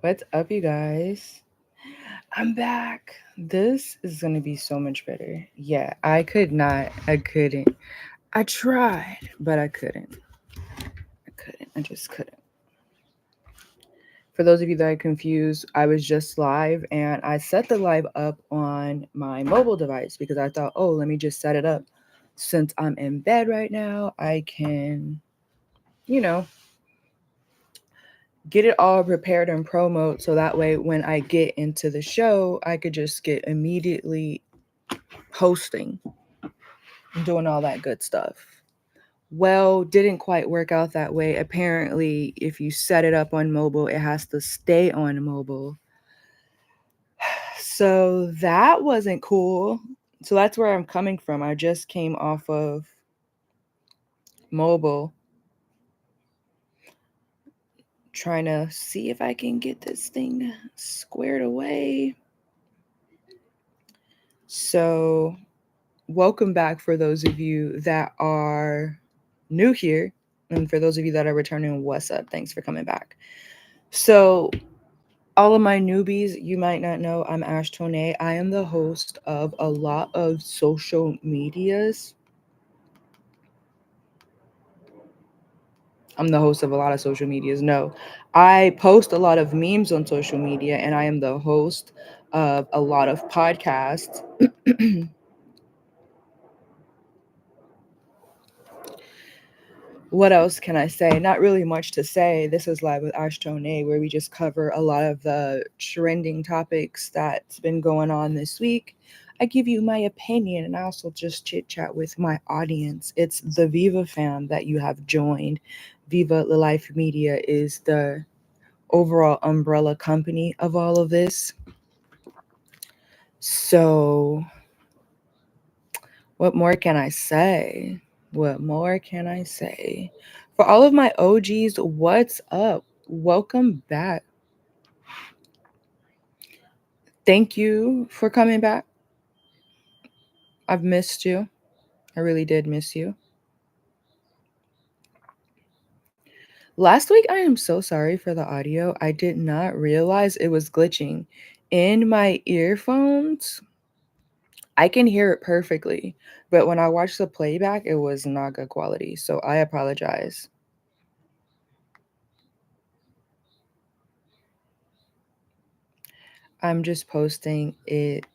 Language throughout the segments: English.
What's up, you guys? I'm back. This is gonna be so much better. Yeah, I could not. I couldn't. I tried, but I couldn't. I couldn't. I just couldn't. For those of you that are confused, I was just live and I set the live up on my mobile device because I thought, oh, let me just set it up. Since I'm in bed right now, I can, you know, get it all prepared and promote so that way when I get into the show, I could just get immediately hosting, doing all that good stuff. Well, didn't quite work out that way. Apparently, if you set it up on mobile, it has to stay on mobile. So that wasn't cool. So that's where I'm coming from. I just came off of mobile trying to see if I can get this thing squared away. So, welcome back for those of you that are new here. And for those of you that are returning, what's up? Thanks for coming back. So, all of my newbies, you might not know, I'm AshTonee. I am the host of a lot of social medias. I'm the host of a lot of social medias. No, I post a lot of memes on social media, and I am the host of a lot of podcasts. What else can I say? Not really much to say. This is Live with AshTonee, where we just cover a lot of the trending topics that's been going on this week. I give you my opinion and I also just chit chat with my audience. It's the Viva Fam that you have joined. Viva La Life Media is the overall umbrella company of all of this. So, what more can I say? What more can I say? For all of my OGs, what's up? Welcome back. Thank you for coming back. I've missed you. I really did miss you. Last week, I am so sorry for the audio. I did not realize it was glitching. In my earphones, I can hear it perfectly, but when I watched the playback, it was not good quality. So I apologize. I'm just posting it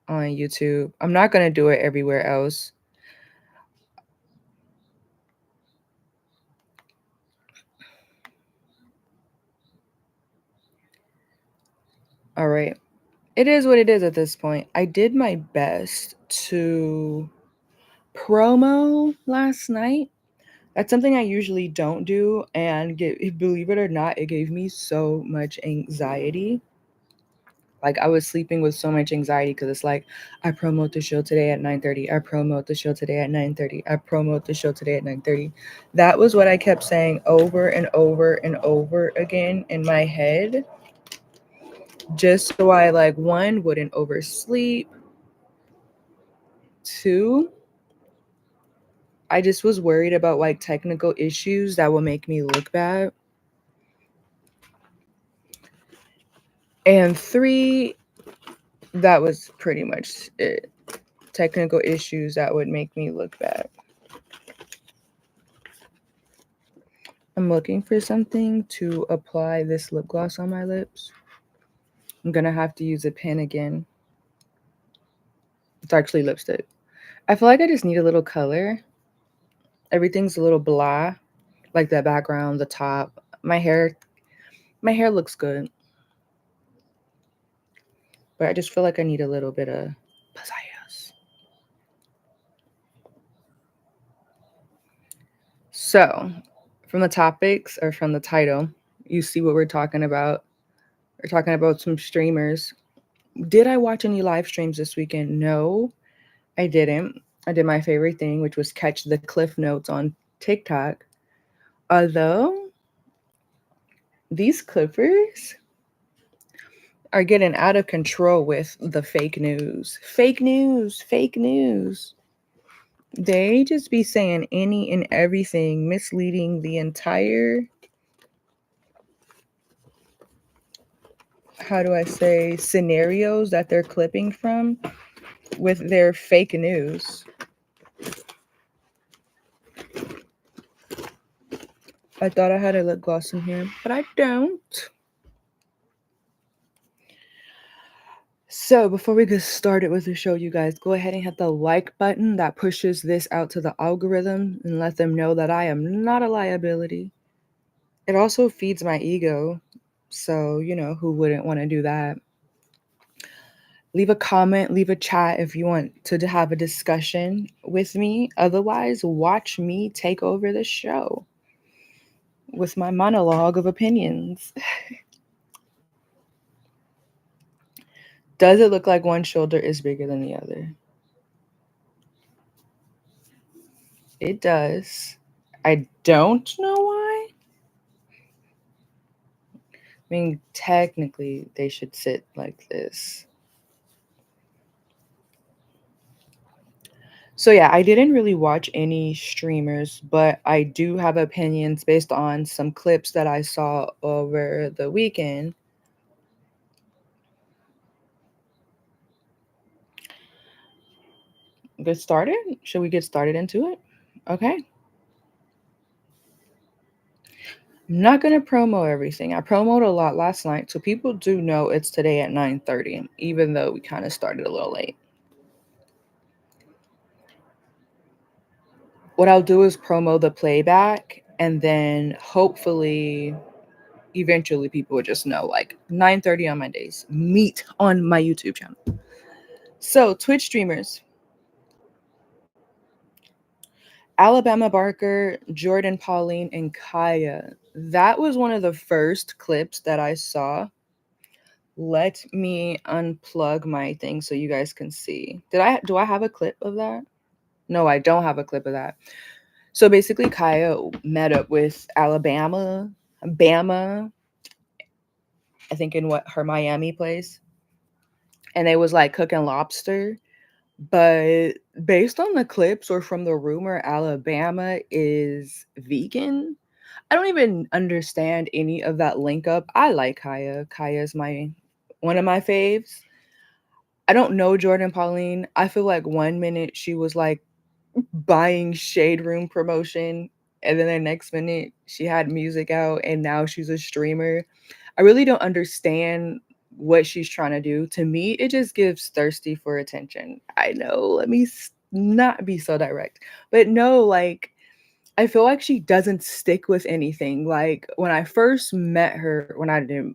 on YouTube. I'm not going to do it everywhere else. All right. It is what it is at this point. I did my best to promo last night. That's something I usually don't do. And believe it or not, it gave me so much anxiety. Like I was sleeping with so much anxiety because it's like I promote the show today at 9:30. I promote the show today at 9:30. I promote the show today at 9:30. That was what I kept saying over and over and over again in my head, just so I like one wouldn't oversleep. Two, I just was worried about like technical issues that will make me look bad. And three, that was pretty much it. Technical issues that would make me look bad. I'm looking for something to apply this lip gloss on my lips. I'm gonna have to use a pen again. It's actually lipstick. I feel like I just need a little color. Everything's a little blah, like the background, the top. My hair looks good, but I just feel like I need a little bit of pizzazz. So, from the topics or from the title, you see what we're talking about. We're talking about some streamers. Did I watch any live streams this weekend? No, I didn't. I did my favorite thing, which was catch the cliff notes on TikTok. Although these clippers are getting out of control with the fake news. Fake news, fake news. They just be saying any and everything, misleading the entire how do I say, scenarios that they're clipping from with their fake news. I thought I had a lip gloss in here, but I don't. So before we get started with the show, you guys, go ahead and hit the like button. That pushes this out to the algorithm and let them know that I am not a liability. It also feeds my ego. So, who wouldn't want to do that? Leave a comment, leave a chat if you want to have a discussion with me. Otherwise, watch me take over the show with my monologue of opinions. Does it look like one shoulder is bigger than the other? It does. I don't know why. I mean, technically, they should sit like this. So, yeah, I didn't really watch any streamers, but I do have opinions based on some clips that I saw over the weekend. Get started? Should we get started into it? Okay. I'm not going to promo everything. I promoted a lot last night, so people do know it's today at 9:30, even though we kind of started a little late. What I'll do is promo the playback, and then hopefully eventually people will just know, like, 9:30 on Mondays. Meet on my YouTube channel. So, Twitch streamers. Alabama Barker, Jordan Pauline, and Kaya. That was one of the first clips that I saw. Let me unplug my thing so you guys can see. Do I have a clip of that? No, I don't have a clip of that. So basically Kaya met up with Bama, I think in her Miami place. And they was like cooking lobster. But based on the clips or from the rumor, Alabama is vegan. I don't even understand any of that link up. I like Kaya. Kaya's one of my faves. I don't know Jordan Pauline. I feel like one minute she was like buying Shade Room promotion, and then the next minute she had music out, and now she's a streamer. I really don't understand what she's trying to do. To me, it just gives thirsty for attention. I know, let me not be so direct, but no, like, I feel like she doesn't stick with anything. Like when I first met her,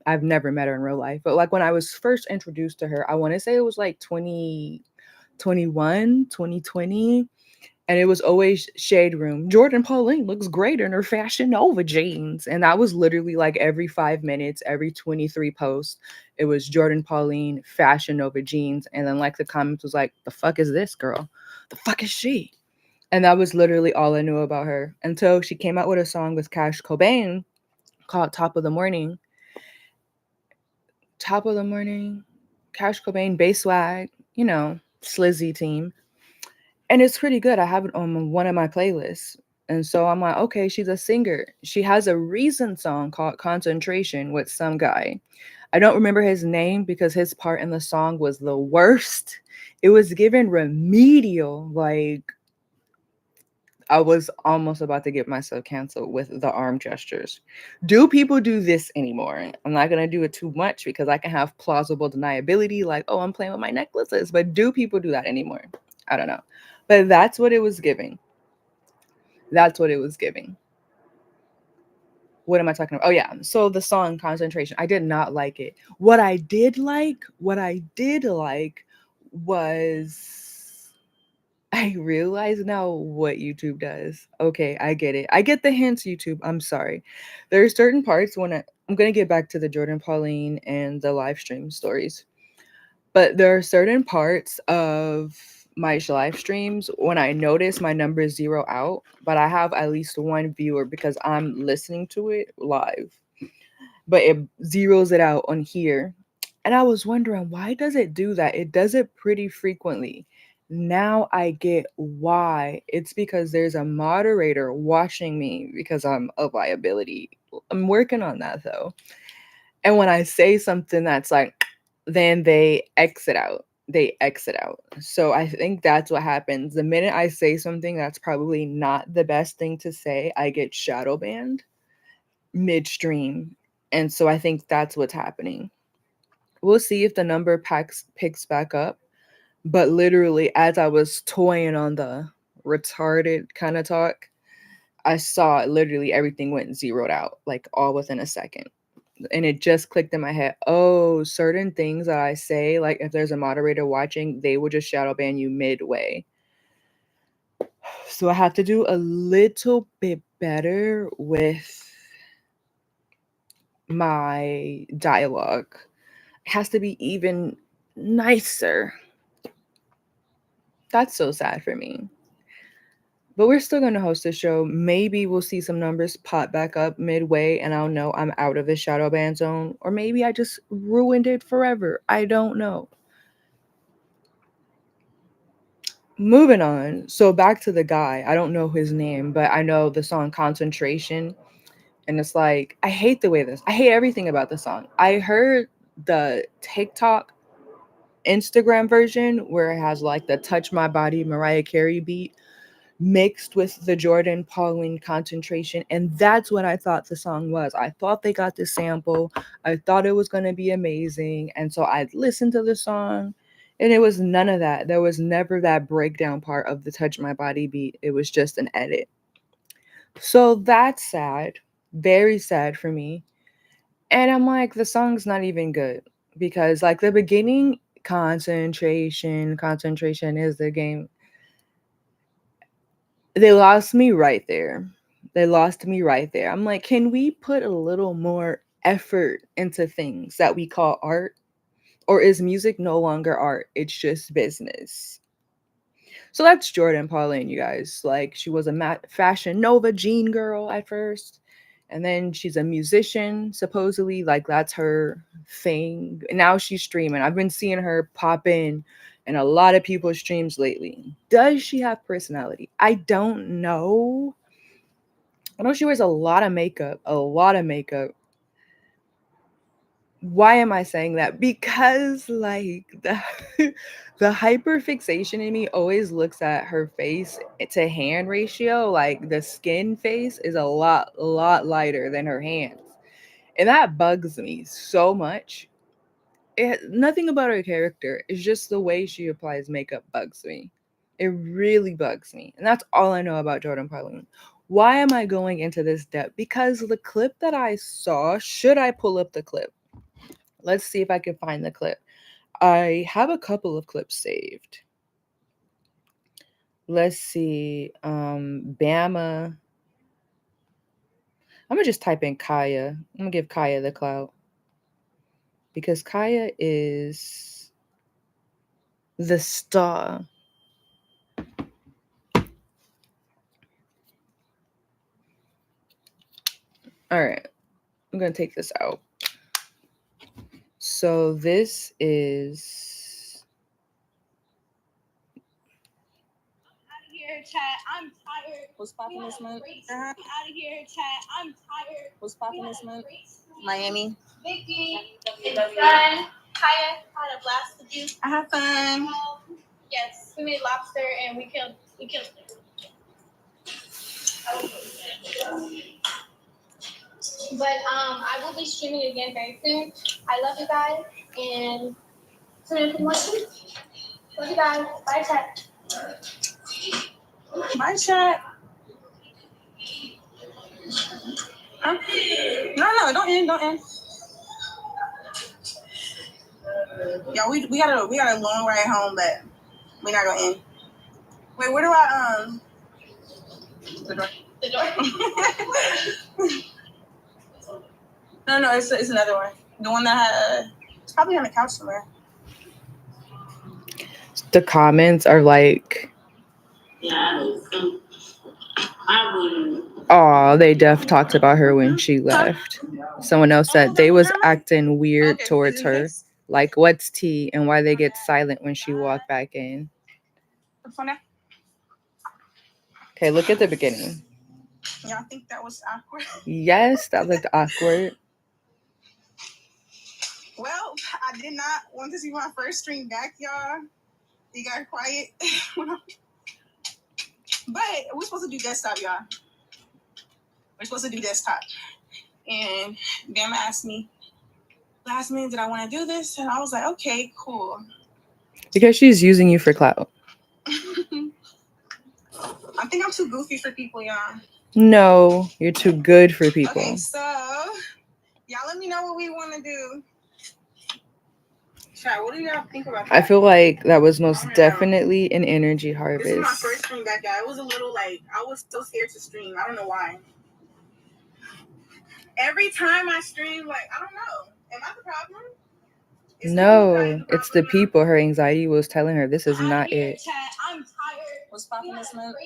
I've never met her in real life, but like when I was first introduced to her, I want to say it was like 2021, 2020. And it was always Shade Room. Jordan Pauline looks great in her Fashion Nova jeans. And that was literally like every 5 minutes, every 23 posts, it was Jordan Pauline, Fashion Nova jeans. And then like the comments was like, the fuck is this girl? The fuck is she? And that was literally all I knew about her until she came out with a song with Cash Cobain called Top of the Morning. Top of the Morning, Cash Cobain, Bass Swag, Slizzy team. And it's pretty good. I have it on one of my playlists. And so I'm like, okay, she's a singer. She has a recent song called Concentration with some guy. I don't remember his name because his part in the song was the worst. It was given remedial. Like, I was almost about to get myself canceled with the arm gestures. Do people do this anymore? I'm not going to do it too much because I can have plausible deniability, like, oh, I'm playing with my necklaces. But do people do that anymore? I don't know. But that's what it was giving. That's what it was giving. What am I talking about? Oh, yeah. So the song Concentration, I did not like it. What I did like was I realize now what YouTube does. Okay, I get it. I get the hints, YouTube. I'm sorry. There are certain parts when I'm going to get back to the Jordan Pauline and the live stream stories. But there are certain parts of my live streams when I notice my numbers zero out, but I have at least one viewer because I'm listening to it live. But it zeroes it out on here. And I was wondering, why does it do that? It does it pretty frequently. Now I get why. It's because there's a moderator watching me because I'm a liability. I'm working on that though. And when I say something that's like, then they exit out. They exit out. So I think that's what happens. The minute I say something that's probably not the best thing to say, I get shadow banned midstream. And so I think that's what's happening. We'll see if the number picks back up. But literally, as I was toying on the retarded kind of talk, I saw literally everything went zeroed out, like all within a second. And it just clicked in my head. Oh, certain things that I say, like if there's a moderator watching, they will just shadow ban you midway. So I have to do a little bit better with my dialogue. It has to be even nicer. That's so sad for me. But we're still going to host the show. Maybe we'll see some numbers pop back up midway and I'll know I'm out of the shadow ban zone. Or maybe I just ruined it forever. I don't know. Moving on. So back to the guy. I don't know his name, but I know the song Concentration. And it's like, I hate I hate everything about the song. I heard the TikTok Instagram version where it has like the Touch My Body Mariah Carey beat mixed with the Jordan Pauline Concentration. And that's what I thought the song was. I thought they got the sample. I thought it was going to be amazing. And so I listened to the song and it was none of that. There was never that breakdown part of the Touch My Body beat. It was just an edit. So that's sad. Very sad for me. And I'm like, the song's not even good because like the beginning, concentration is the game. They lost me right there. They lost me right there. I'm like, can we put a little more effort into things that we call art? Or is music no longer art? It's just business. So that's Jordan Pauline, you guys. Like, she was a Fashion Nova jean girl at first. And then she's a musician, supposedly. Like, that's her thing. And now she's streaming. I've been seeing her pop in a lot of people's streams lately. Does she have personality? I don't know. I know she wears a lot of makeup. A lot of makeup. Why am I saying that? Because like the hyperfixation in me always looks at her face to hand ratio. Like the skin face is a lot lighter than her hands. And that bugs me so much. Nothing about her character. It's just the way she applies makeup bugs me. It really bugs me. And that's all I know about Jordan Pauline. Why am I going into this depth? Because the clip that I saw, should I pull up the clip? Let's see if I can find the clip. I have a couple of clips saved. Let's see. Bama. I'm gonna just type in Kaya. I'm gonna give Kaya the clout. Because Kaya is the star. All right. I'm gonna take this out. So this is Out of here, chat. I'm tired. What's popping this month? Out of here, chat. I'm tired. What's popping this month? Miami. Vicky. It's fun. Kaya had a blast with you. I had fun. Yes, we made lobster and we killed it. But I will be streaming again very soon. I love you guys and tune in for more streams. Love you guys. Bye, chat. Bye, chat. Huh? No, don't end. Yeah, we got a long ride home, but we're not gonna end. Wait, where do I the door? The door. No, it's another one. The one that had it's probably on the couch somewhere. The comments are like, oh, they def talked about her when she left. Someone else said they was acting weird towards her. Like, what's tea and why they get silent when she walked back in. Okay, look at the beginning. Yeah, I think that was awkward. Yes, that looked awkward. I did not want to see my first stream back, y'all. You got quiet. But we're supposed to do desktop, y'all. We're supposed to do desktop. And Bama asked me last minute, did I want to do this? And I was like, okay, cool. Because she's using you for clout. I think I'm too goofy for people, y'all. No, you're too good for people. Okay, so y'all let me know what we want to do. Chat, what do y'all think about that? I feel like that was most definitely an energy harvest. This is my first stream back, y'all. It was a little like, I was so scared to stream. I don't know why. Every time I stream, like, I don't know. Am I the problem? No, it's the people. Her anxiety was telling her this is not it. Chat, I'm tired. What's popping this month?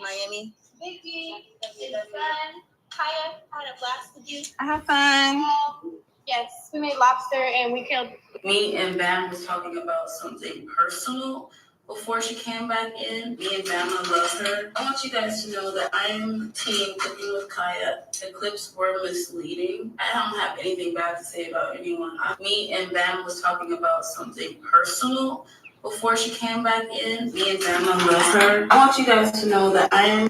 Miami. Vicky, it's fun. Kaya, I had a blast with you. I had fun. Yes, we made lobster and we killed. Me and Bam was talking about something personal before she came back in. Me and Bama love her. I want you guys to know that I'm team Cooking with Kaya. The clips were misleading. I don't have anything bad to say about anyone. Me and Bam was talking about something personal before she came back in. Me and Bama love her. I want you guys to know that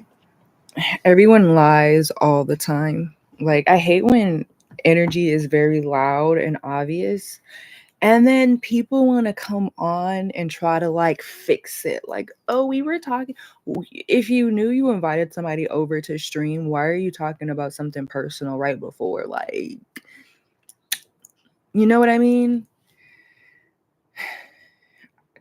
Everyone lies all the time. Like, I hate when energy is very loud and obvious. And then people want to come on and try to like fix it. Like, oh, we were talking. If you knew you invited somebody over to stream, why are you talking about something personal right before? Like, you know what I mean?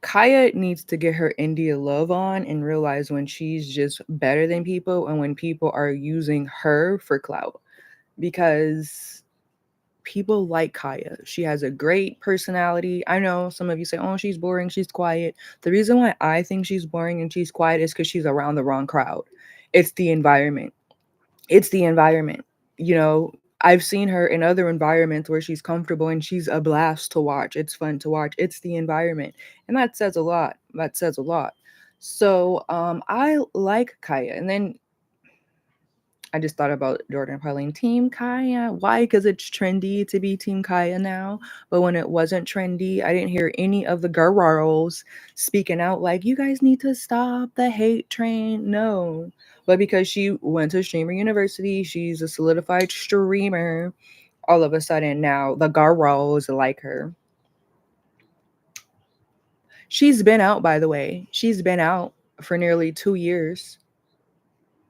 Kaya needs to get her India love on and realize when she's just better than people and when people are using her for clout. Because people like Kaya. She has a great personality. I know some of you say, oh, she's boring, she's quiet. The reason why I think she's boring and she's quiet is because she's around the wrong crowd. It's the environment. It's the environment. You know, I've seen her in other environments where she's comfortable and she's a blast to watch. It's fun to watch. It's the environment. And that says a lot. That says a lot. So I like Kaya. And then I just thought about Jordan Pauline, Team Kaya. Why? Because it's trendy to be Team Kaya now. But when it wasn't trendy, I didn't hear any of the girls speaking out like, you guys need to stop the hate train. No. But because she went to Streamer University, she's a solidified streamer. All of a sudden now the girls like her. She's been out, by the way. She's been out for nearly 2 years.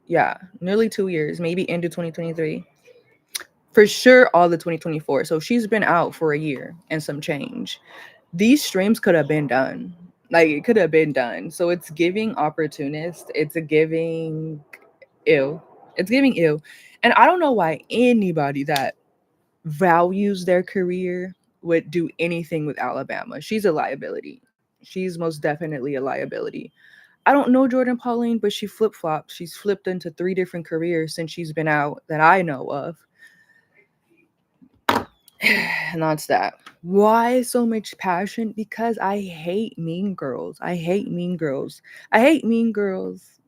Yeah, nearly 2 years, maybe into 2023. For sure all the 2024. So she's been out for a year and some change. These streams could have been done. Like it could have been done. So it's giving opportunist. It's a giving ill. It's giving ill. And I don't know why anybody that values their career would do anything with Alabama. She's a liability. She's most definitely a liability. I don't know Jordan Pauline, but she flip flops. She's flipped into 3 different careers since she's been out that I know of. And that's that. Why so much passion? Because I hate mean girls. I hate mean girls. I hate mean girls.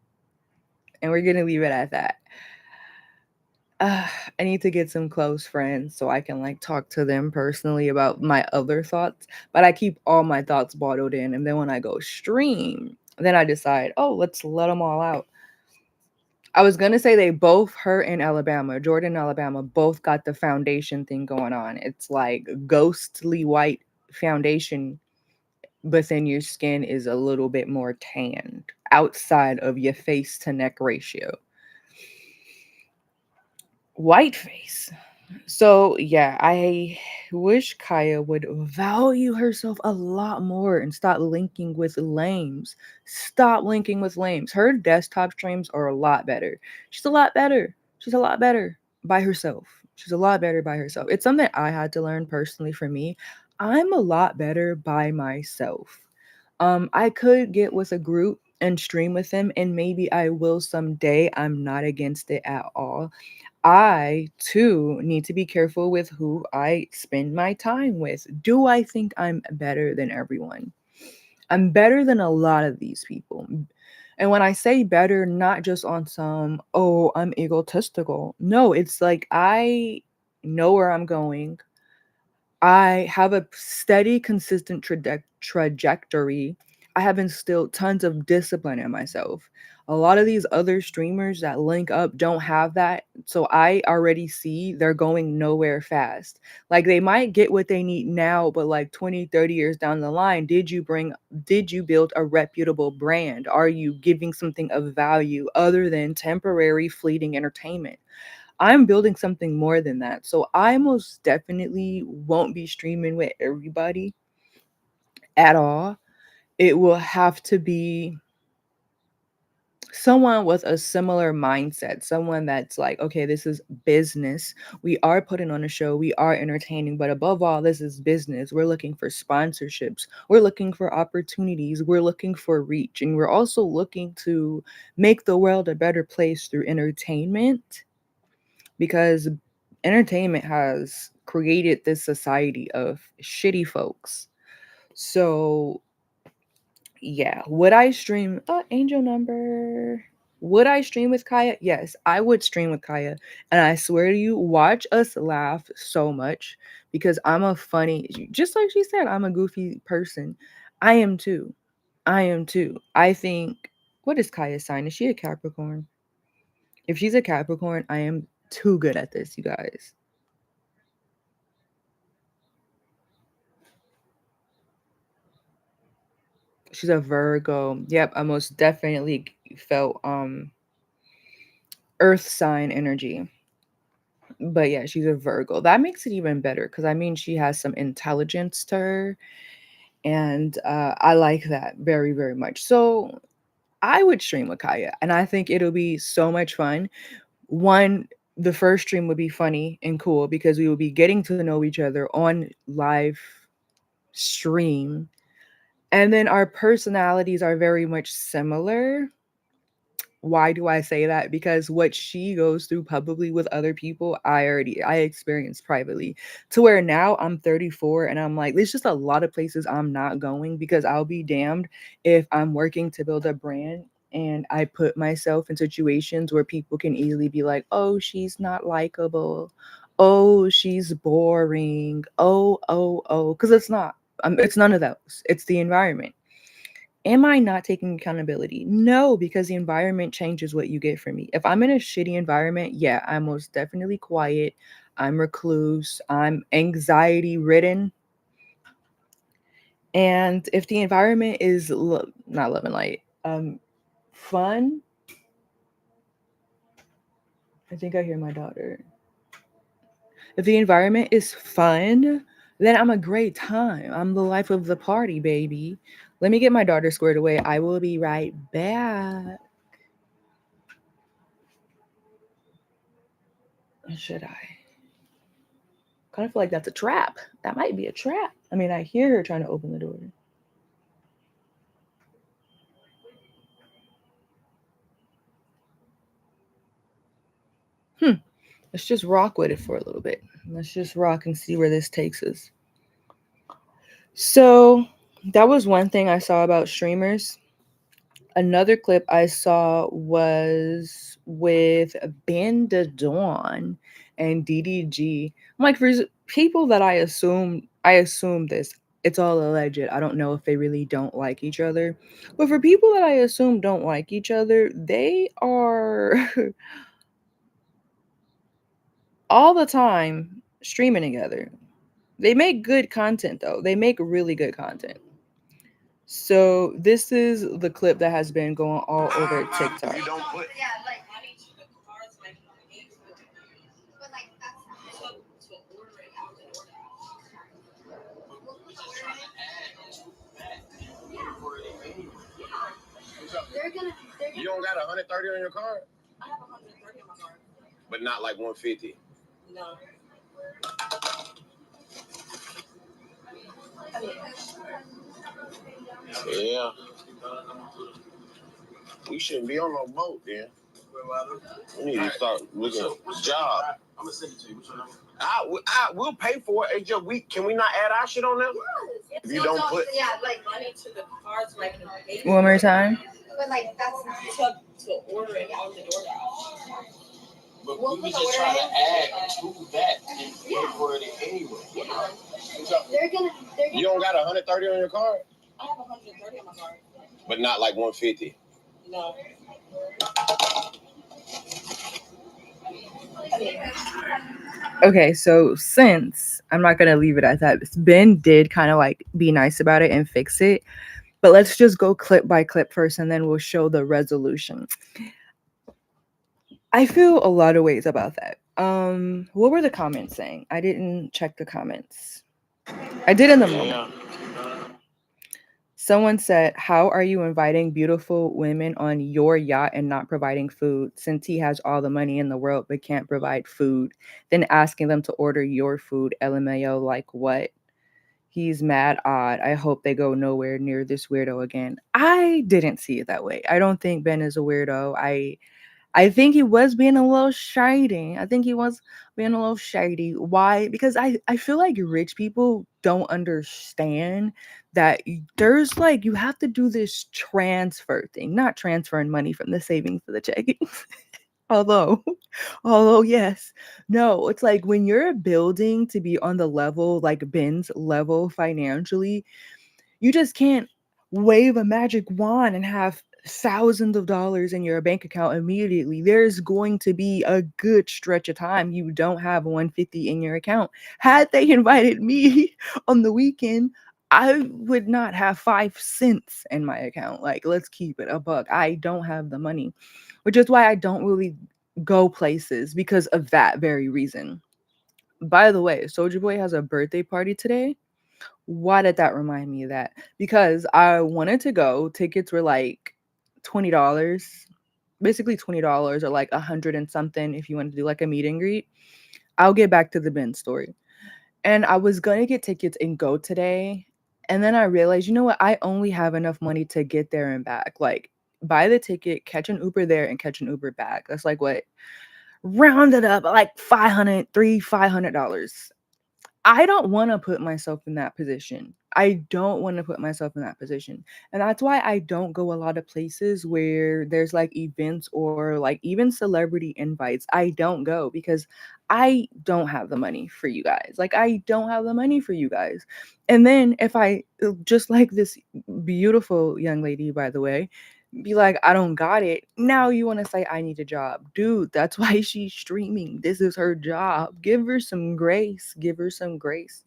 And we're gonna leave it at that. Uh, I need to get some close friends so I can like talk to them personally about my other thoughts. But I keep all my thoughts bottled in, and then when I go stream, then I decide, oh, let's let them all out. I was gonna say they both, her in Alabama, Jordan, Alabama, both got the foundation thing going on. It's like ghostly white foundation, but then your skin is a little bit more tanned outside of your face to neck ratio. White face. So yeah, I wish Kaya would value herself a lot more and stop linking with lames. Stop linking with lames. Her desktop streams are a lot better. She's a lot better. She's a lot better by herself. She's a lot better by herself. It's something I had to learn personally for me. I'm a lot better by myself. I could get with a group and stream with them, and maybe I will someday. I'm not against it at all. I too need to be careful with who I spend my time with. Do I think I'm better than everyone? I'm better than a lot of these people. And when I say better, not just on some, oh, I'm egotistical. No, it's like I know where I'm going. I have a steady, consistent trajectory. I have instilled tons of discipline in myself. A lot of these other streamers that link up don't have that. So I already see they're going nowhere fast. Like they might get what they need now, but like 20, 30 years down the line, did you build a reputable brand? Are you giving something of value other than temporary fleeting entertainment? I'm building something more than that. So I most definitely won't be streaming with everybody at all. It will have to be someone with a similar mindset, someone that's like, okay, this is business. We are putting on a show, we are entertaining, but above all, this is business. We're looking for sponsorships, we're looking for opportunities, we're looking for reach, and we're also looking to make the world a better place through entertainment because entertainment has created this society of shitty folks. So, yeah, would I stream angel number? Would I stream with Kaya? Yes, I would stream with Kaya. And I swear to you, watch us laugh so much because I'm a funny, just like she said, I'm a goofy person. I am too. I am too. I think, what is Kaya's sign? Is she a Capricorn? If she's a Capricorn, I am too good at this, you guys. She's a Virgo. Yep, I most definitely felt earth sign energy. But yeah, she's a Virgo. That makes it even better because I mean she has some intelligence to her and I like that very very much. So I would stream with Kaya and I think it'll be so much fun. One, the first stream would be funny and cool because we will be getting to know each other on live stream. And then our personalities are very much similar. Why do I say that? Because what she goes through publicly with other people, I experienced privately. To where now I'm 34 and I'm like, there's just a lot of places I'm not going because I'll be damned if I'm working to build a brand and I put myself in situations where people can easily be like, "Oh, she's not likable. Oh, she's boring. Oh, because it's not. It's none of those. It's the environment. Am I not taking accountability? No, because the environment changes what you get from me. If I'm in a shitty environment, yeah, I'm most definitely quiet. I'm recluse. I'm anxiety ridden. And if the environment is not love and light, fun, I think I hear my daughter. If the environment is fun, then I'm a great time. I'm the life of the party, baby. Let me get my daughter squared away. I will be right back. Should I? Kind of feel like that's a trap. That might be a trap. I mean, I hear her trying to open the door. Hmm. Let's just rock with it for a little bit. Let's just rock and see where this takes us. So, that was one thing I saw about streamers. Another clip I saw was with Banda Dawn and DDG. I'm like, for people that I assume this. It's all alleged. I don't know if they really don't like each other. But for people that I assume don't like each other, they are all the time streaming together. They make good content though. They make really good content. So this is the clip that has been going all over TikTok. You don't put You don't got 130 on your card? I have 130 on my card. But not like 150? No. Yeah. We shouldn't be on no boat then. We need to start looking at a job. I'm gonna send it to you. I will pay for it. It's just can we not add our shit on there? Yes. If you don't put like money to the cards so I can pay. One more time. But like that's to order it on the DoorDash. But we just try to add to that and pay for it anyway. Yeah. got 130 on your card? I have 130 on my card. But not like 150? No. Okay, so since I'm not gonna leave it at that, Ben did kind of like be nice about it and fix it. But let's just go clip by clip first, and then we'll show the resolution. I feel a lot of ways about that. What were the comments saying? I didn't check the comments. I did in the moment. Someone said, "How are you inviting beautiful women on your yacht and not providing food since he has all the money in the world but can't provide food? Then asking them to order your food, LMAO, like what? He's mad odd. I hope they go nowhere near this weirdo again." I didn't see it that way. I don't think Ben is a weirdo. I think he was being a little shady. I think he was being a little shady. Why? Because I feel like rich people don't understand that there's like you have to do this transfer thing, not transferring money from the savings to the checking. although, although yes, no, it's like when you're building to be on the level like Ben's level financially, you just can't wave a magic wand and have thousands of dollars in your bank account immediately. There's going to be a good stretch of time you don't have 150 in your account. Had they invited me on the weekend, I would not have 5 cents in my account. Like, let's keep it a buck. I don't have the money, which is why I don't really go places because of that very reason. By the way, Soldier Boy has a birthday party today. Why did that remind me of that? Because I wanted to go. Tickets were like $20, basically $20 or like 100 and something if you want to do like a meet and greet. I'll get back to the Ben story. And I was going to get tickets and go today. And then I realized, you know what? I only have enough money to get there and back. Like, buy the ticket, catch an Uber there, and catch an Uber back. That's like what? Rounded up like $500. I don't want to put myself in that position. I don't want to put myself in that position. And that's why I don't go a lot of places where there's like events or like even celebrity invites. I don't go because I don't have the money for you guys. Like, I don't have the money for you guys. And then if I, just like this beautiful young lady, by the way, be like, I don't got it. Now you want to say I need a job. Dude, that's why she's streaming. This is her job. Give her some grace. Give her some grace.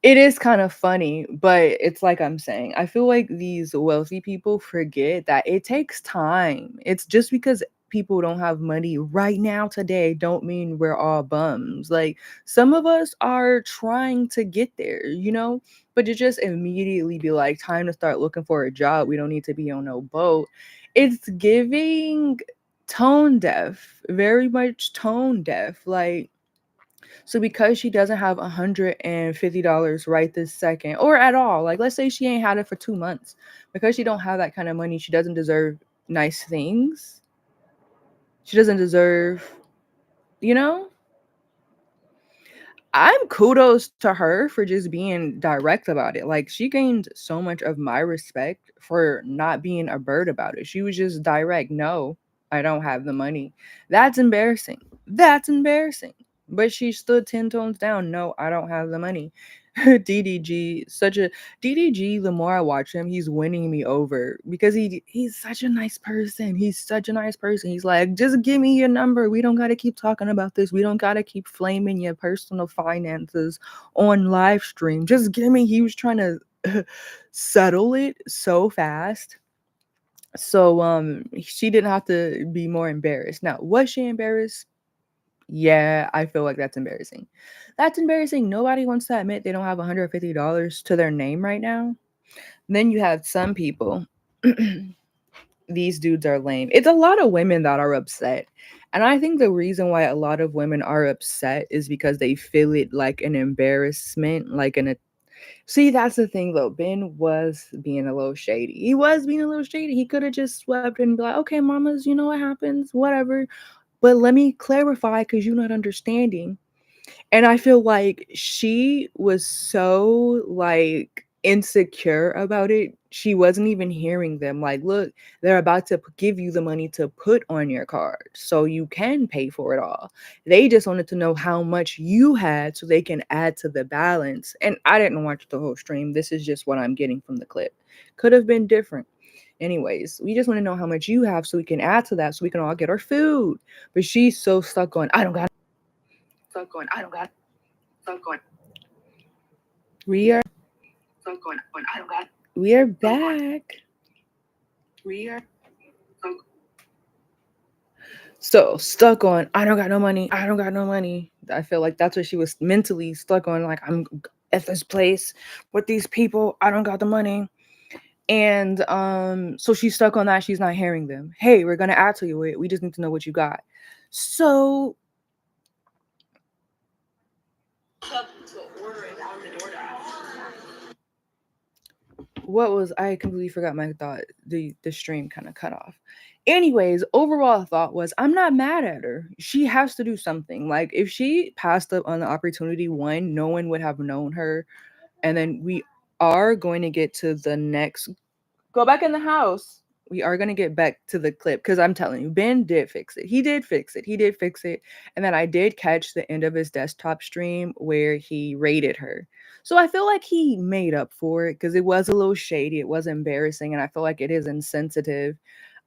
It is kind of funny, but it's like I'm saying, I feel like these wealthy people forget that it takes time. It's just because people don't have money right now today don't mean we're all bums. Like, some of us are trying to get there, but to just immediately be like, time to start looking for a job. We don't need to be on no boat. It's giving tone deaf, very much tone deaf. Like, so because she doesn't have $150 right this second, or at all, like let's say she ain't had it for 2 months, because she don't have that kind of money, she doesn't deserve nice things. She doesn't deserve, you know? I'm kudos to her for just being direct about it. Like, she gained so much of my respect for not being a bird about it. She was just direct. No, I don't have the money. That's embarrassing. That's embarrassing. But she stood 10 tones down. No, I don't have the money. DDG, such a DDG, the more I watch him, he's winning me over because he's such a nice person. He's such a nice person. He's like, just give me your number. We don't got to keep talking about this. We don't got to keep flaming your personal finances on live stream. Just give me. He was trying to settle it so fast. So she didn't have to be more embarrassed. Now, was she embarrassed? Yeah, I feel like that's embarrassing. That's embarrassing. Nobody wants to admit they don't have $150 to their name right now. Then you have some people. These dudes are lame. It's a lot of women that are upset. And I think the reason why a lot of women are upset is because they feel it like an embarrassment, like an See, that's the thing though. Ben was being a little shady. He was being a little shady. He could have just swept and be like, okay, mamas, you know what happens, whatever. But let me clarify because you're not understanding. And I feel like she was so like insecure about it. she wasn't even hearing them. Like, look, they're about to give you the money to put on your card so you can pay for it all. They just wanted to know how much you had so they can add to the balance. And I didn't watch the whole stream. This is just what I'm getting from the clip. Could have been different. Anyways, we just want to know how much you have so we can add to that so we can all get our food. But she's so stuck on, I don't got, stuck on, I don't got, stuck on. We are, stuck on, I don't got. We are back. We are so stuck on, I don't got no money. I don't got no money. I feel like that's what she was mentally stuck on. Like, I'm at this place with these people. I don't got the money. And so she's stuck on that. She's not hearing them. Hey, we're gonna add to you. We just need to know what you got. So what was, I completely forgot my thought. The stream kind of cut off. Anyways, overall thought was, I'm not mad at her. She has to do something. Like, if she passed up on the opportunity, one, no one would have known her. And then we are going to get to the next, go back in the house. We are going to get back to the clip because I'm telling you, Ben did fix it. He did fix it. He did fix it. And then I did catch the end of his desktop stream where he rated her. So I feel like he made up for it because it was a little shady. It was embarrassing. And I feel like it is insensitive.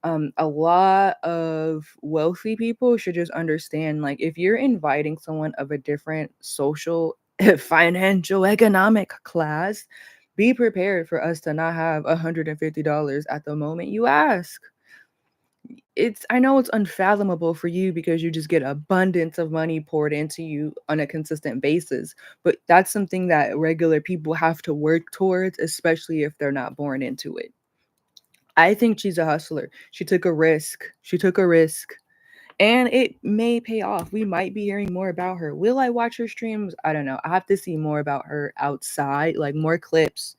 A lot of wealthy people should just understand, like, if you're inviting someone of a different social, financial, economic class, be prepared for us to not have $150 at the moment you ask. I know it's unfathomable for you because you just get abundance of money poured into you on a consistent basis, but that's something that regular people have to work towards, especially if they're not born into it. I think she's a hustler. She took a risk. She took a risk. And it may pay off. We might be hearing more about her. Will I watch her streams? I don't know. I have to see more about her outside, like more clips.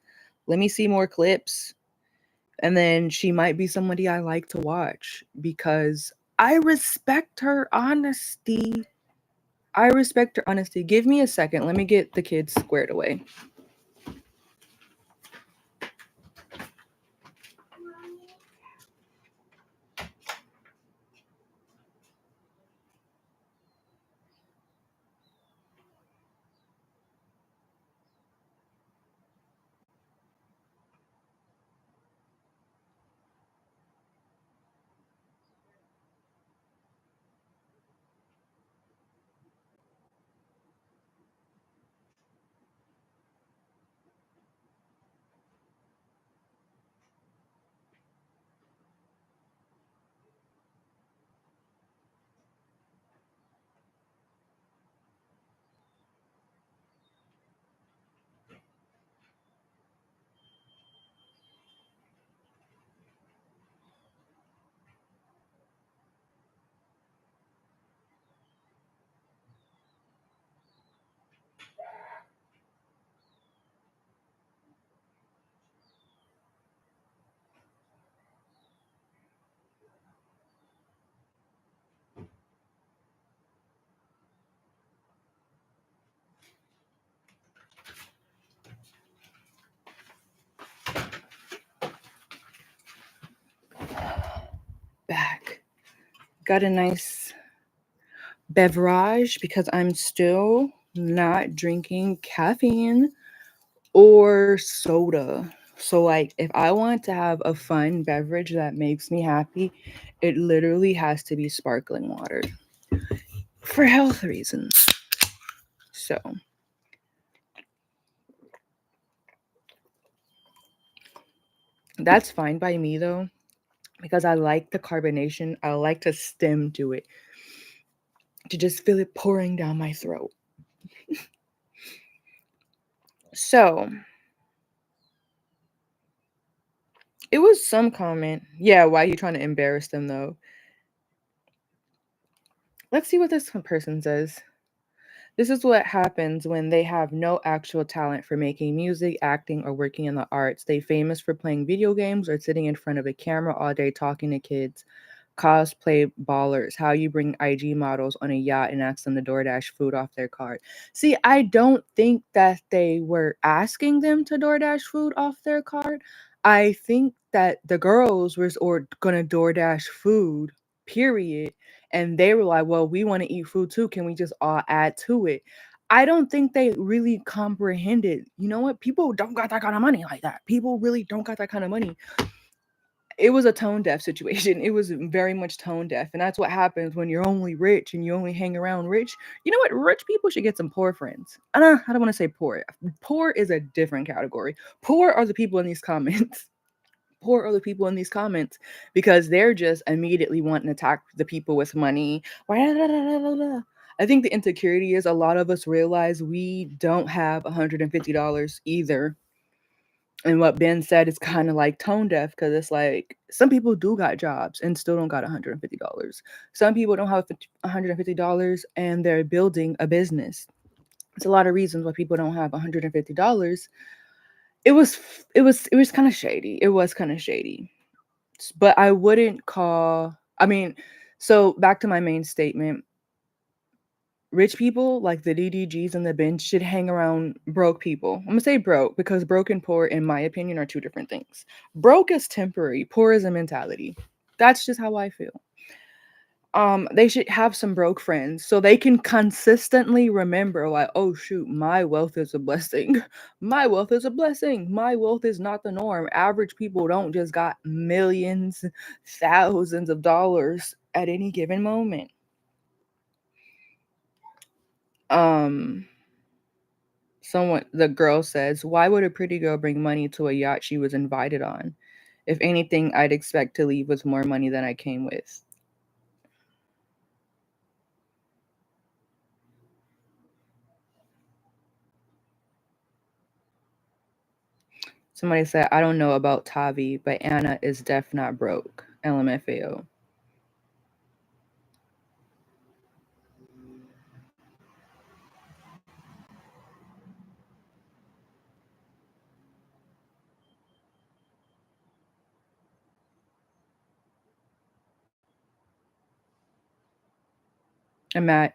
Let me see more clips. And then she might be somebody I like to watch because I respect her honesty. I respect her honesty. Give me a second. Let me get the kids squared away. Back. Got a nice beverage because I'm still not drinking caffeine or soda. So, like, if I want to have a fun beverage that makes me happy, it literally has to be sparkling water for health reasons. So, that's fine by me though, because I like the carbonation. I like to stem to it, to just feel it pouring down my throat. So, it was some comment. Yeah, why are you trying to embarrass them though? Let's see what this person says. This is what happens when they have no actual talent for making music, acting, or working in the arts. They famous for playing video games or sitting in front of a camera all day talking to kids. Cosplay ballers, how you bring IG models on a yacht and ask them to DoorDash food off their card. See, I don't think that they were asking them to DoorDash food off their card. I think that the girls was or gonna DoorDash food, period. And they were like, well, we want to eat food too. Can we just all add to it? I don't think they really comprehended. You know what? People don't got that kind of money like that. People really don't got that kind of money. It was a tone deaf situation. It was very much tone deaf. And that's what happens when you're only rich and you only hang around rich. You know what? Rich people should get some poor friends. I don't want to say poor. Poor is a different category. Poor are the people in these comments. Poor are the people in these comments because they're just immediately wanting to attack the people with money. I think the insecurity is a lot of us realize we don't have $150 either. And what Ben said is kind of like tone deaf because it's like some people do got jobs and still don't got $150. Some people don't have $150 and they're building a business. There's a lot of reasons why people don't have $150. It was it was kind of shady. It was kind of shady. But I wouldn't call I mean, so back to my main statement. Rich people like the DDGs and the bench should hang around broke people. I'm gonna say broke because broke and poor, in my opinion, are two different things. Broke is temporary, poor is a mentality. That's just how I feel. They should have some broke friends so they can consistently remember, like, oh shoot, my wealth is a blessing. My wealth is a blessing. My wealth is not the norm. Average people don't just got millions, thousands of dollars at any given moment. Um, Someone, the girl says, why would a pretty girl bring money to a yacht she was invited on? If anything, I'd expect to leave with more money than I came with. Somebody said, I don't know about Tavi, but Anna is def not broke. LMFAO.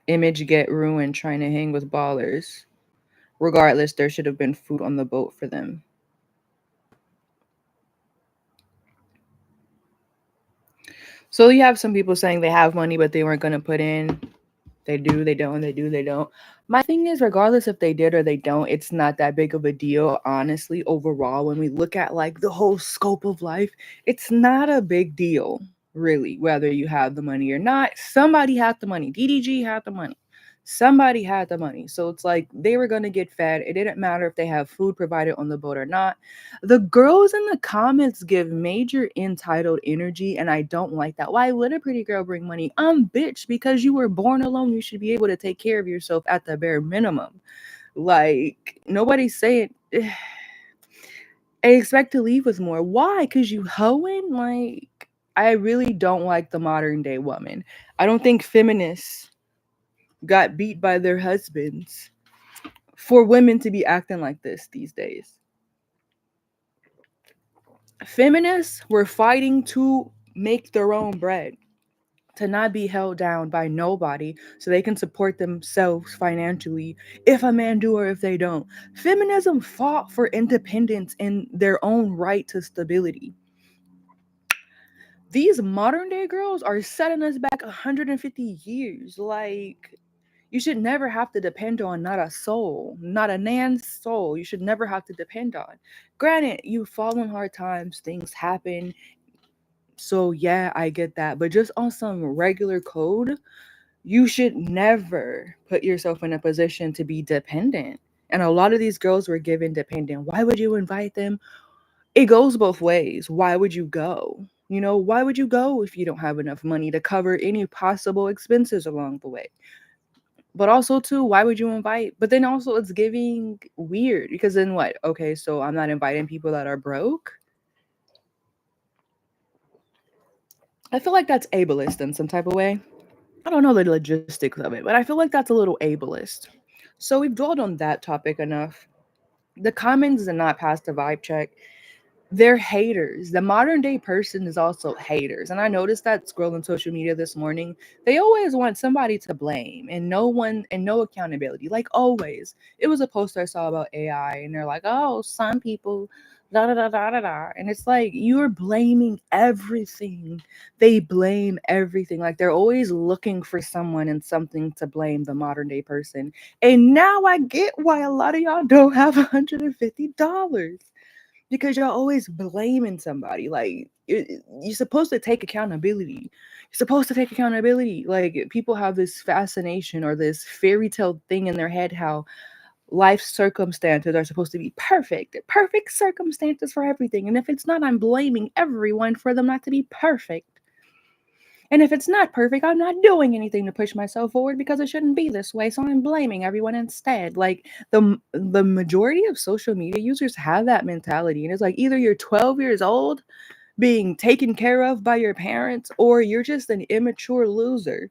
Image get ruined trying to hang with ballers. Regardless, there should have been food on the boat for them. So you have some people saying they have money, but they weren't going to put in. They do, they don't, they do, they don't. My thing is, regardless if they did or they don't, it's not that big of a deal, honestly, overall. When we look at like the whole scope of life, it's not a big deal, really, whether you have the money or not. Somebody had the money. DDG had the money. Somebody had the money. So it's like they were going to get fed. It didn't matter if they have food provided on the boat or not. The girls in the comments give major entitled energy, and I don't like that. Why would a pretty girl bring money? Bitch, because you were born alone, you should be able to take care of yourself at the bare minimum. Like, nobody's saying, I expect to leave with more. Why? Because you hoeing? Like, I really don't like the modern day woman. I don't think feminists got beat by their husbands for women to be acting like this these days. Feminists were fighting to make their own bread, to not be held down by nobody so they can support themselves financially if a man do or if they don't. Feminism fought for independence and their own right to stability. These modern day girls are setting us back 150 years. Like, you should never have to depend on not a soul, not a nan's soul. You should never have to depend on. Granted, you fall in hard times, things happen. So yeah, I get that. But just on some regular code, you should never put yourself in a position to be dependent. And a lot of these girls were given dependent. Why would you invite them? It goes both ways. Why would you go? You know, why would you go if you don't have enough money to cover any possible expenses along the way? But also too, why would you invite? But then also it's giving weird because then what? Okay, so I'm not inviting people that are broke. I feel like that's ableist in some type of way. I don't know the logistics of it, but I feel like that's a little ableist. So we've dwelled on that topic enough. The comments did not pass the vibe check. They're haters. The modern day person is also haters. And I noticed that scrolling social media this morning. They always want somebody to blame and no one and no accountability. Like always. It was a post I saw about AI and they're like, oh, some people Da da da da da da. And it's like you're blaming everything. They blame everything. Like they're always looking for someone and something to blame the modern day person. And now I get why a lot of y'all don't have $150 because y'all always blaming somebody. Like you're supposed to take accountability. You're supposed to take accountability. Like people have this fascination or this fairy tale thing in their head how life circumstances are supposed to be perfect, perfect circumstances for everything. And if it's not, I'm blaming everyone for them not to be perfect. And if it's not perfect, I'm not doing anything to push myself forward because it shouldn't be this way. So I'm blaming everyone instead. Like the majority of social media users have that mentality, and it's like either you're 12 years old being taken care of by your parents, or you're just an immature loser.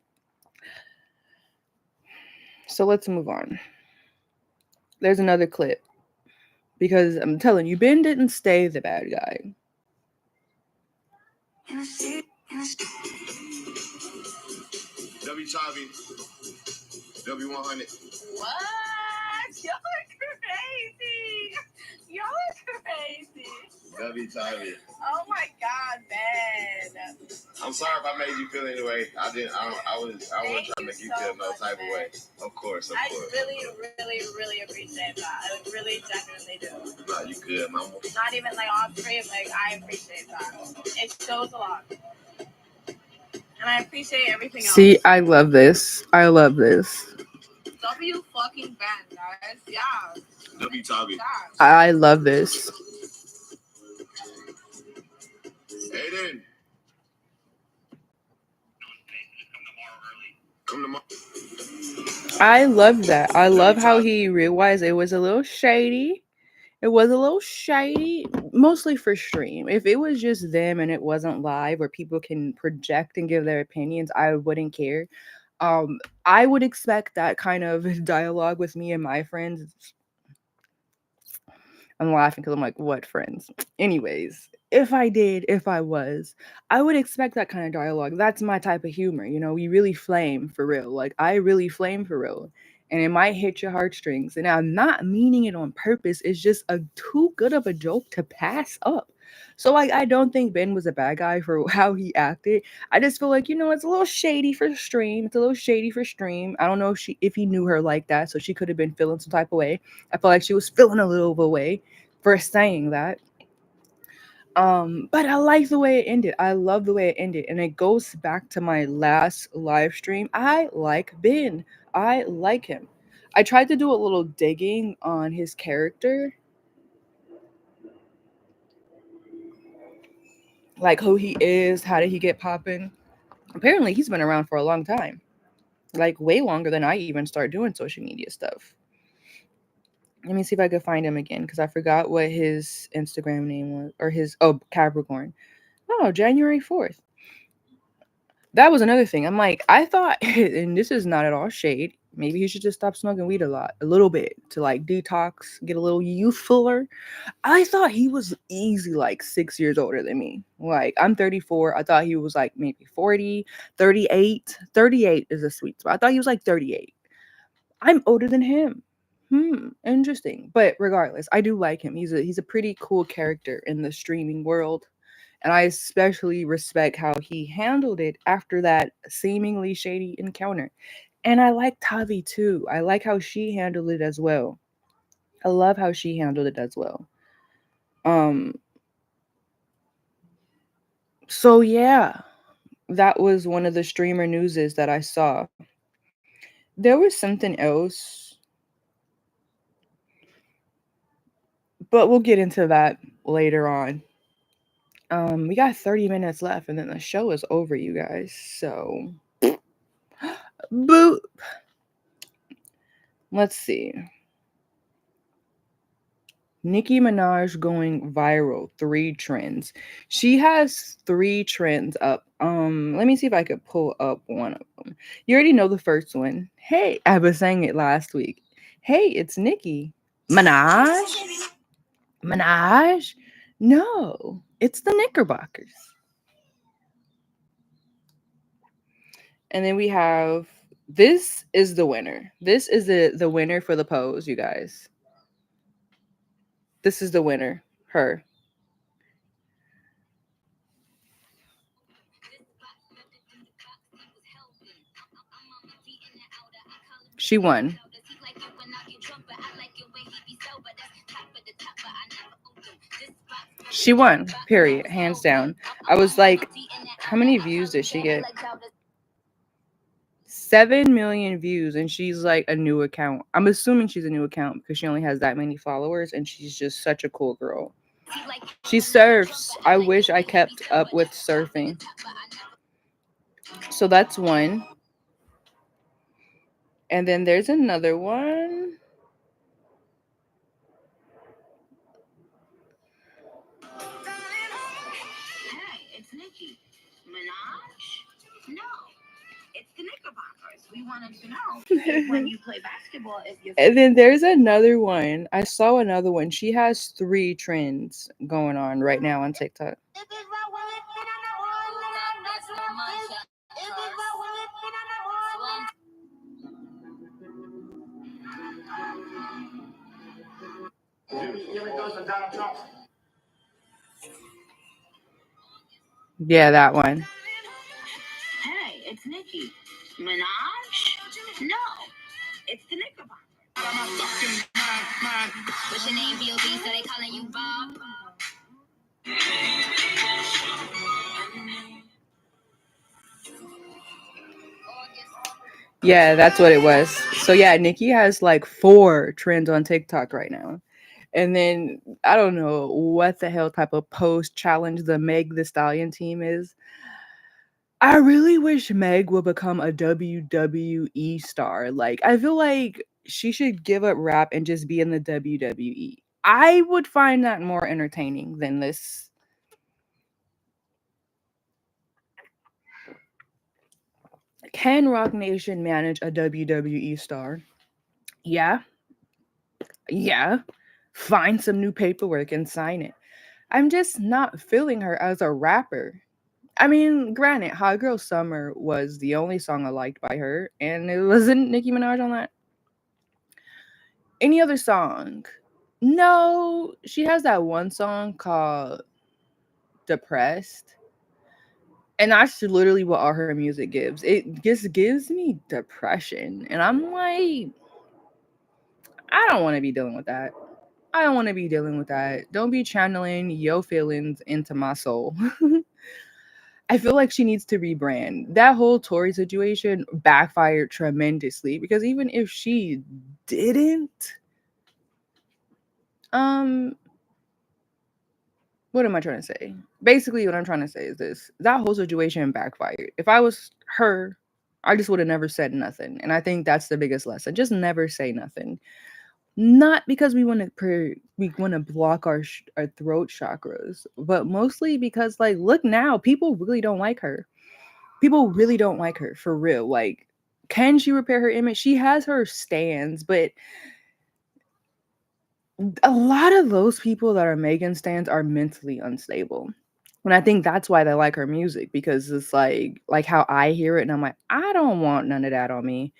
So let's move on. There's another clip because I'm telling you, Ben didn't stay the bad guy. W Chavi, W100. What? Y'all are crazy. Y'all are crazy. W Chavi. Oh my God, man. I'm sorry if I made you feel any way. I didn't. I wasn't trying to make you feel no type of way. Of course, of course. I really appreciate that. I really genuinely do. No, you good, mama. Not even like off screen. Like I appreciate that. It shows a lot. And I appreciate everything else. See, I love this. I love this. W fucking Ben, guys. Yeah. W Tavi. I love this. Aiden. Come tomorrow. I love that. I love how he realized it was a little shady. It was a little shady, mostly for stream. If it was just them and it wasn't live where people can project and give their opinions, I wouldn't care. I would expect that kind of dialogue with me and my friends. I'm laughing because I'm like, what friends? Anyways, if I was, I would expect that kind of dialogue. That's my type of humor. You know, we really flame for real. Like, I really flame for real. And it might hit your heartstrings. And I'm not meaning it on purpose. It's just a too good of a joke to pass up. So, like, I don't think Ben was a bad guy for how he acted. I just feel like, it's a little shady for stream. It's a little shady for stream. I don't know if he knew her like that, so she could have been feeling some type of way. I feel like she was feeling a little of a way for saying that. But I like the way it ended. I love the way it ended. And it goes back to my last live stream. I like Ben. I like him. I tried to do a little digging on his character, like who he is, how did he get popping. Apparently, he's been around for a long time, like way longer than I even started doing social media stuff. Let me see if I could find him again because I forgot what his Instagram name was or Capricorn. Oh, January 4th. That was another thing. I'm like, I thought, and this is not at all shade. Maybe he should just stop smoking weed a little bit to like detox, get a little youthfuler. I thought he was easy like 6 years older than me. Like, I'm 34. I thought he was like maybe 40, 38. 38 is a sweet spot. I thought he was like 38. I'm older than him. Interesting. But regardless, I do like him. He's a pretty cool character in the streaming world. And I especially respect how he handled it after that seemingly shady encounter. And I like Tavi too. I like how she handled it as well. I love how she handled it as well. Um so yeah, that was one of the streamer newses that I saw. There was something else, but we'll get into that later on. We got 30 minutes left and then the show is over, you guys. So boop. Let's see. Nicki Minaj going viral, 3 trends. She has 3 trends up. Let me see if I could pull up one of them. You already know the first one. Hey, I was saying it last week. Hey, it's Nicki Minaj. Minaj? No, it's the Knickerbockers. And then we have this is the winner. This is the winner for the pose, you guys. This is the winner. Her. She won. She won. Period. Hands down. I was like, how many views did she get? 7 million views, and she's like a new account. I'm assuming she's a new account because she only has that many followers, and she's just such a cool girl. She surfs. I wish I kept up with surfing. So that's one. And then there's another one. Hey, it's Nicki Minaj. No, it's the Knickerbockers. We wanted to know if when you play basketball, if you're. And then there's another one. I saw another one. She has 3 trends going on right now on TikTok. Yeah, that one. Hey, it's Nicki Minaj. No, it's the Knickerbockers. What's your name, B.O.B., so they calling you Bob? Yeah, that's what it was. So yeah, Nikki has like 4 trends on TikTok right now. And then I don't know what the hell type of post challenge the Meg the Stallion team is. I really wish Meg would become a WWE star. Like, I feel like she should give up rap and just be in the WWE. I would find that more entertaining than this. Can Rock Nation manage a WWE star? Yeah, yeah. Find some new paperwork and sign it. I'm just not feeling her as a rapper. I mean, granted, Hot Girl Summer was the only song I liked by her, and it wasn't Nicki Minaj on that. Any other song? No, she has that one song called Depressed. And that's literally what all her music gives. It just gives me depression. And I'm like, I don't want to be dealing with that. I don't want to be dealing with that. Don't be channeling your feelings into my soul. I feel like she needs to rebrand. That whole Tory situation backfired tremendously because even if she didn't, um, what am I trying to say? Basically, what I'm trying to say is this: that whole situation backfired. If I was her, I just would have never said nothing. And I think that's the biggest lesson: just never say nothing. Not because we want to block our throat chakras, but mostly because like, look now, people really don't like her. People really don't like her for real. Like, can she repair her image? She has her stands, but a lot of those people that are Megan stands are mentally unstable. And I think that's why they like her music because it's like how I hear it and I'm like, I don't want none of that on me.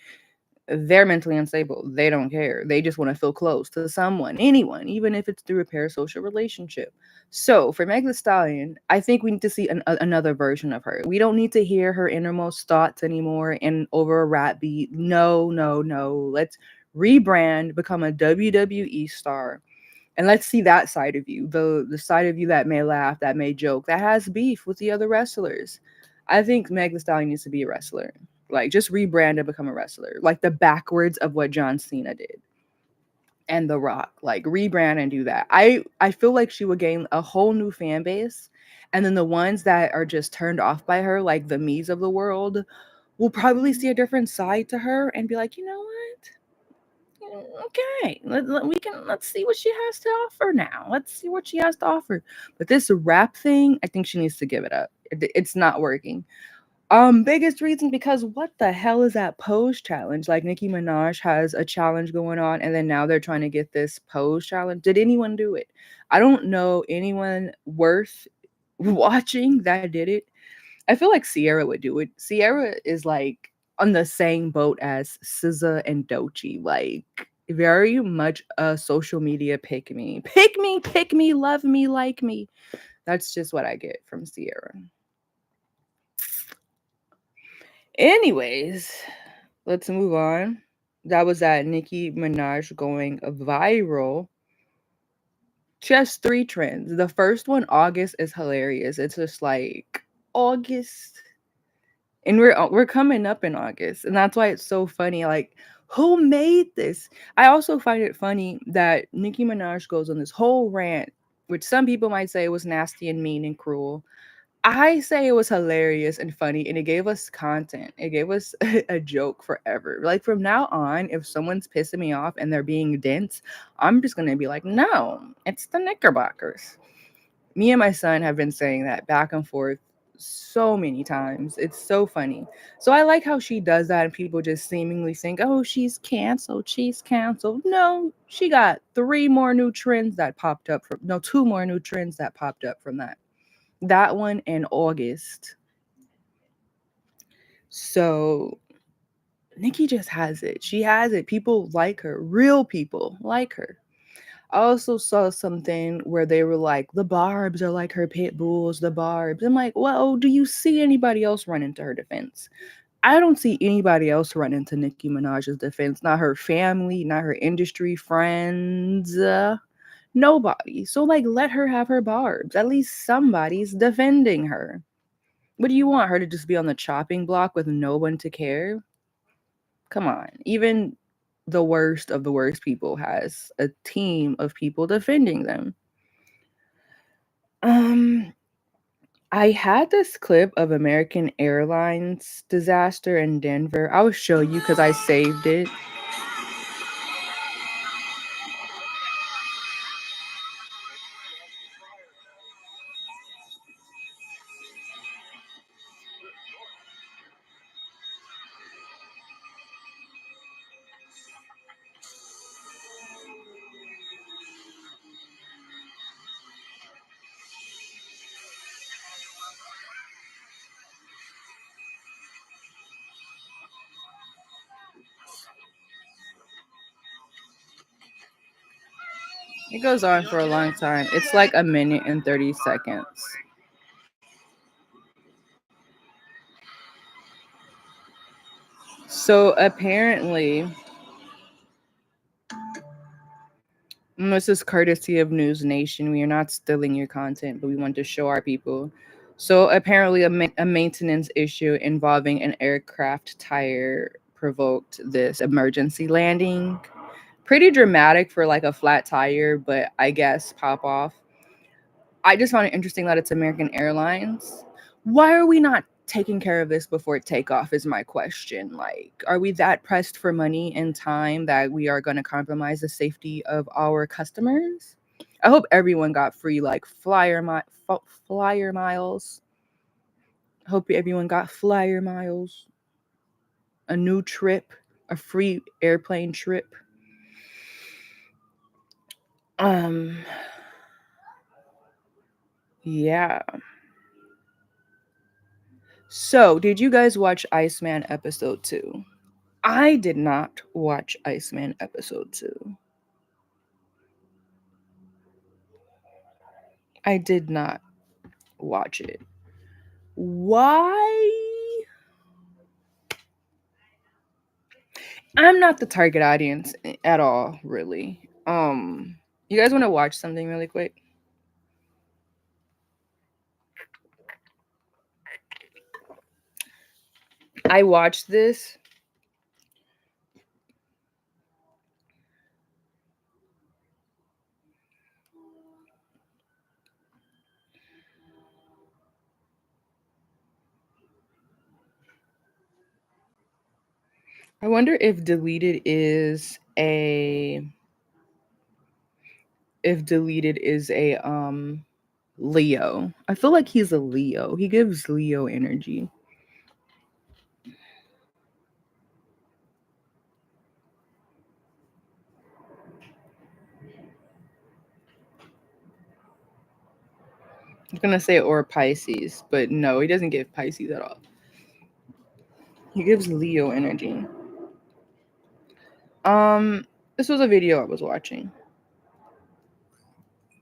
They're mentally unstable. They don't care. They just want to feel close to someone, anyone, even if it's through a parasocial relationship. So for Meg Thee Stallion, I think we need to see another version of her. We don't need to hear her innermost thoughts anymore and over a rap beat. No, no, no. Let's rebrand, become a WWE star, and let's see that side of you, the side of you that may laugh, that may joke, that has beef with the other wrestlers. I think Meg Thee Stallion needs to be a wrestler. Like, just rebrand and become a wrestler. Like the backwards of what John Cena did and The Rock. Like, rebrand and do that. I feel like she would gain a whole new fan base. And then the ones that are just turned off by her, like the me's of the world, will probably see a different side to her and be like, you know what? Okay, let's see what she has to offer now. Let's see what she has to offer. But this rap thing, I think she needs to give it up. It's not working. Biggest reason because what the hell is that pose challenge? Like, Nicki Minaj has a challenge going on, and then now they're trying to get this pose challenge. Did anyone do it? I don't know anyone worth watching that did it. I feel like Sierra would do it. Sierra is like on the same boat as SZA and Doechii, like very much a social media pick me, love me, like me. That's just what I get from Sierra. Anyways, let's move on. That was that Nicki Minaj going viral. Just three trends. The first one, August, is hilarious. It's just like August, and we're coming up in August, and that's why it's so funny. Like, who made this? I also find it funny that Nicki Minaj goes on this whole rant, which some people might say was nasty and mean and cruel. I say it was hilarious and funny, and it gave us content. It gave us a joke forever. Like from now on, if someone's pissing me off and they're being dense, I'm just gonna be like, no, it's the Knickerbockers. Me and my son have been saying that back and forth so many times. It's so funny. So I like how she does that, and people just seemingly think, oh, she's canceled. She's canceled. No, she got three more new trends that popped up from, no, two more new trends that popped up from that. That one in August. So Nikki just has it. She has it. People like her. Real people like her. I also saw something where they were like, the Barbs are like her pit bulls, the Barbs. I'm like, well, do you see anybody else run into her defense? I don't see anybody else run into Nicki Minaj's defense. Not her family, not her industry friends. Nobody. So, like, let her have her Barbs. At least somebody's defending her. What do you want her to just be on the chopping block with no one to care? Come on. Even the worst of the worst people has a team of people defending them. Um I had this clip of American Airlines disaster in Denver. I'll show you cuz I saved it. It goes on for a long time. It's like a minute and 30 seconds. So apparently, this is courtesy of News Nation. We are not stealing your content, but we want to show our people. So apparently, a maintenance issue involving an aircraft tire provoked this emergency landing. Pretty dramatic for like a flat tire, but I guess pop off. I just found it interesting that it's American Airlines. Why are we not taking care of this before takeoff? Is my question. Like, are we that pressed for money and time that we are going to compromise the safety of our customers? I hope everyone got free like flyer miles. I hope everyone got flyer miles, a new trip, a free airplane trip. Um, yeah. So, did you guys watch Iceman episode 2? I did not watch Iceman episode 2. I did not watch it. Why? I'm not the target audience at all, really. You guys want to watch something really quick? I watched this. I wonder if deleted is a Leo. I feel like he's a Leo. He gives Leo energy. I was gonna say or Pisces, but no, he doesn't give Pisces at all. He gives Leo energy. This was a video I was watching.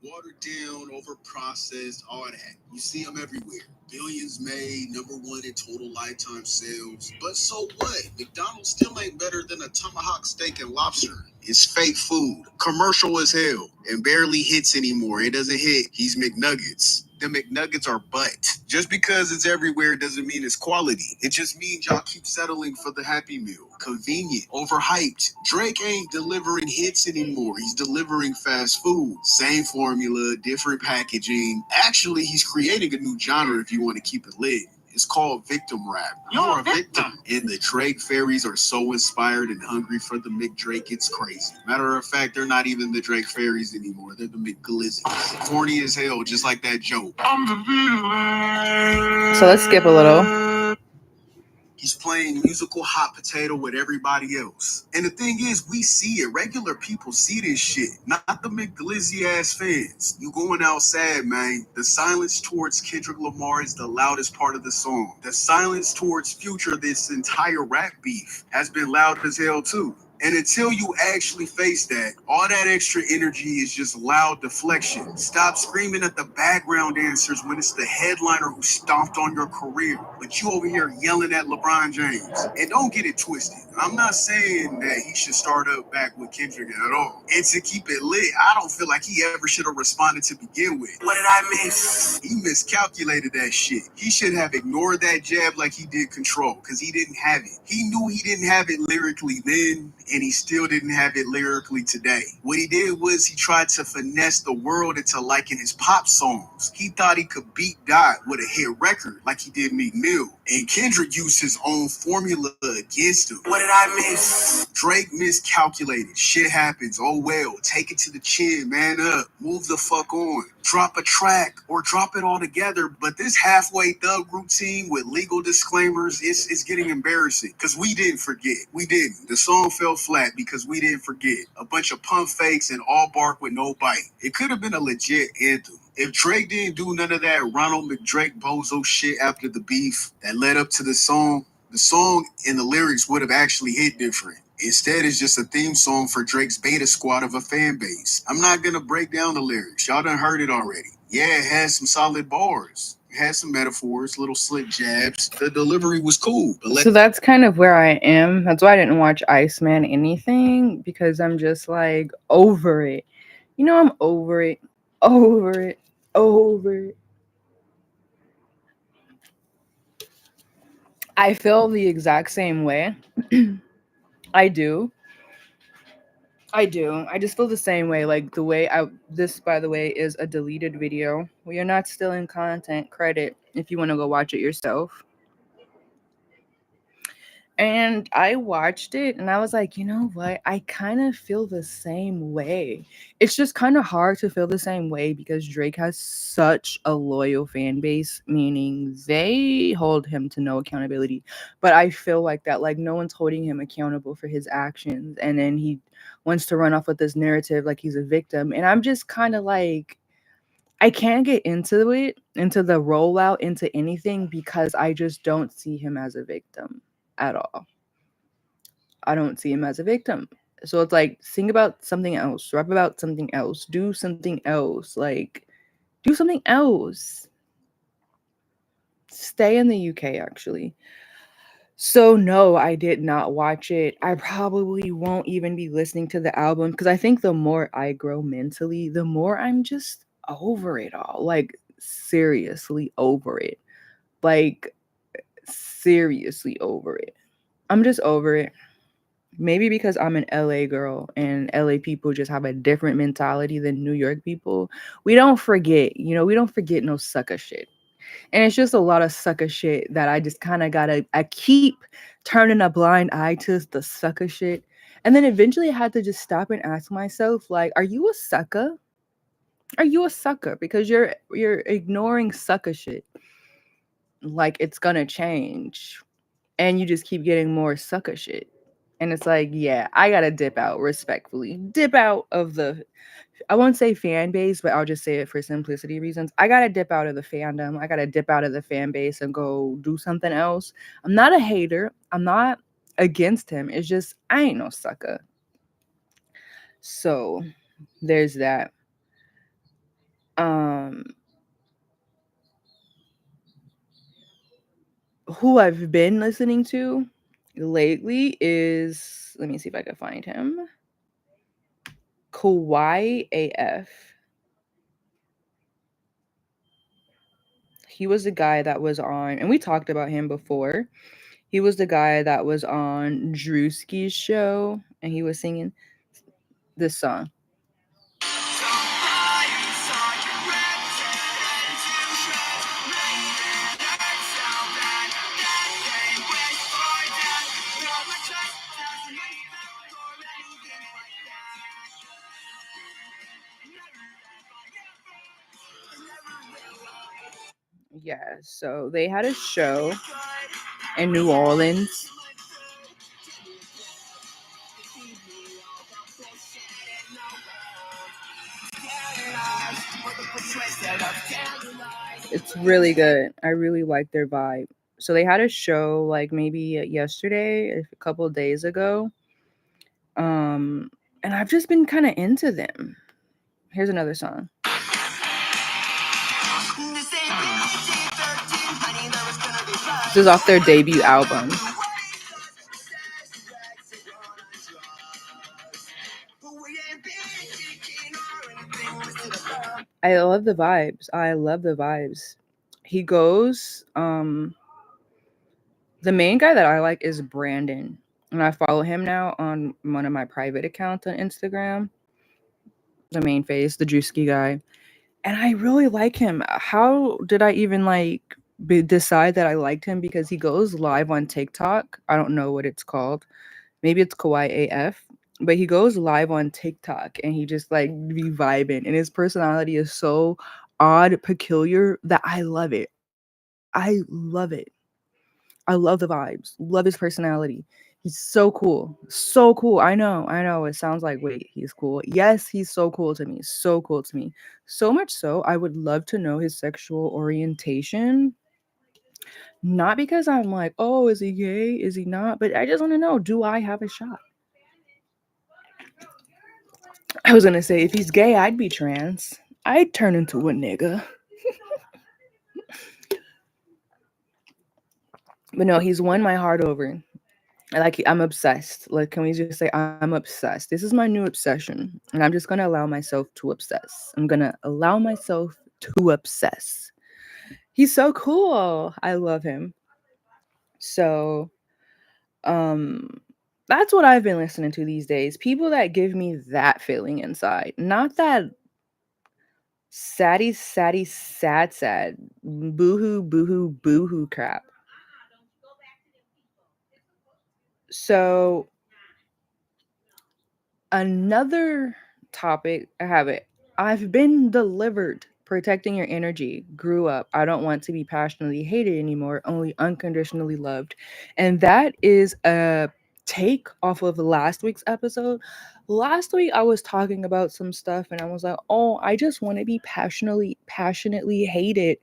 Watered down, over processed, all that. You see them everywhere. Billions made, number one in total lifetime sales. But so what? McDonald's still ain't better than a tomahawk steak and lobster. It's fake food, commercial as hell, and barely hits anymore. It doesn't hit. He's McNuggets. The McNuggets are butt. Just because it's everywhere doesn't mean it's quality. It just means y'all keep settling for the Happy Meal. Convenient, overhyped. Drake ain't delivering hits anymore. He's delivering fast food. Same formula, different packaging. Actually, he's creating a new genre if you want to keep it lit. It's called victim rap. You're a victim. And the Drake fairies are so inspired and hungry for the McDrake, it's crazy. Matter of fact, they're not even the Drake fairies anymore. They're the McGlizzies. Corny as hell, just like that joke. So let's skip a little. He's playing musical hot potato with everybody else. And the thing is, we see it. Regular people see this shit, not the McGlizzy ass fans. You going out sad, man. The silence towards Kendrick Lamar is the loudest part of the song. The silence towards Future, this entire rap beef, has been loud as hell too. And until you actually face that, all that extra energy is just loud deflection. Stop screaming at the background dancers when it's the headliner who stomped on your career. But you over here yelling at LeBron James. And don't get it twisted. I'm not saying that he should start up back with Kendrick at all. And to keep it lit, I don't feel like he ever should have responded to begin with. What did I miss? He miscalculated that shit. He should have ignored that jab like he did Control, because he didn't have it. He knew he didn't have it lyrically then, and he still didn't have it lyrically today. What he did was he tried to finesse the world into liking his pop songs. He thought he could beat Dot with a hit record like he did Meek Mill. And Kendrick used his own formula against him. What did I miss? Drake miscalculated. Shit happens. Oh well. Take it to the chin, man up. Move the fuck on. Drop a track or drop it all together. But this halfway thug routine with legal disclaimers, it's getting embarrassing. Because we didn't forget. We didn't. The song fell flat because we didn't forget. A bunch of pump fakes and all bark with no bite. It could have been a legit anthem. If Drake didn't do none of that Ronald McDrake bozo shit after the beef that led up to the song and the lyrics would have actually hit different. Instead, it's just a theme song for Drake's beta squad of a fan base. I'm not gonna break down the lyrics. Y'all done heard it already. Yeah, it has some solid bars. It had some metaphors, little slick jabs. The delivery was cool. So that's kind of where I am. That's why I didn't watch Iceman anything, because I'm just like over it. You know, I'm over it. Over it. Over it. I feel the exact same way. I do. I do. I just feel the same way. Like this, by the way, is a deleted video. We are not stealing content credit if you want to go watch it yourself. And I watched it and I was like, you know what? I kind of feel the same way. It's just kind of hard to feel the same way because Drake has such a loyal fan base, meaning they hold him to no accountability. But I feel like that, like, no one's holding him accountable for his actions. And then he wants to run off with this narrative like he's a victim. And I'm just kind of like, I can't get into it, into the rollout, into anything because I just don't see him as a victim at all. I don't see him as a victim. So it's like, sing about something else, rap about something else, do something else, like, do something else. Stay in the UK, actually. So, no, I did not watch it. I probably won't even be listening to the album because I think the more I grow mentally, the more I'm just over it all. Like, seriously over it. Like, seriously over it. I'm just over it. Maybe because I'm an LA girl and LA people just have a different mentality than New York people. We don't forget, we don't forget no sucker shit. And it's just a lot of sucker shit that I just kind of I keep turning a blind eye to the sucker shit. And then eventually I had to just stop and ask myself, like, are you a sucker? Are you a sucker? Because you're ignoring sucker shit. Like it's gonna change. And you just keep getting more sucker shit. And it's like, yeah, I gotta dip out respectfully. Dip out of I won't say fan base, but I'll just say it for simplicity reasons. I gotta dip out of the fandom. I gotta dip out of the fan base and go do something else. I'm not a hater. I'm not against him. It's just, I ain't no sucker. So there's that. Um, who I've been listening to lately is, let me see if I can find him. Kauai AF. He was the guy that was on, and we talked about him before. He was the guy that was on Drewski's show, and he was singing this song. Yeah, so they had a show in New Orleans. It's really good. I really like their vibe. So they had a show like maybe yesterday, a couple of days ago. And I've just been kind of into them. Here's another song. This is off their debut album. I love the vibes. I love the vibes. He goes, the main guy that I like is Brandon. And I follow him now on one of my private accounts on Instagram. The main face, the Drewski guy. And I really like him. How did I even decide that I liked him? Because he goes live on TikTok. I don't know what it's called. Maybe it's Kawaii AF. But he goes live on TikTok and he just like be vibing. And his personality is so odd, peculiar that I love it. I love it. I love the vibes. Love his personality. He's so cool. So cool. I know. It sounds like, wait, he's cool. Yes, he's so cool to me. So cool to me. So much so, I would love to know his sexual orientation. Not because I'm like, oh, is he gay? Is he not? But I just want to know, do I have a shot? I was going to say, if he's gay, I'd be trans. I'd turn into a nigga. But no, he's won my heart over. I'm obsessed. Like, can we just say I'm obsessed? This is my new obsession, and I'm just gonna allow myself to obsess. I'm gonna allow myself to obsess. He's so cool. I love him. So, um, that's what I've been listening to these days. People that give me that feeling inside, not that sad, boohoo, boohoo, boohoo crap. So another topic, I have it. I've been delivered. Protecting your energy. Grew up. I don't want to be passionately hated anymore, only unconditionally loved. And that is a take off of last week's episode. Last week I was talking about some stuff and I was like, "Oh, I just want to be passionately hated."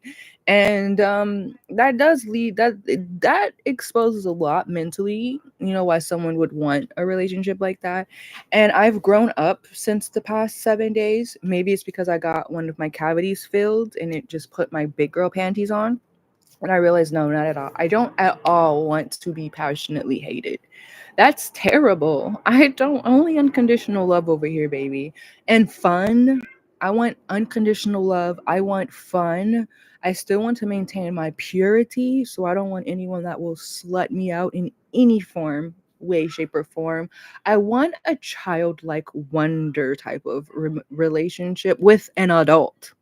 And that does lead that exposes a lot mentally, why someone would want a relationship like that. And I've grown up since the past 7 days. Maybe it's because I got one of my cavities filled and it just put my big girl panties on. And I realized, no, not at all. I don't at all want to be passionately hated. That's terrible. I don't, only unconditional love over here, baby. And fun. I want unconditional love. I want fun. I still want to maintain my purity. So I don't want anyone that will slut me out in any form, way, shape, or form. I want a childlike wonder type of relationship with an adult.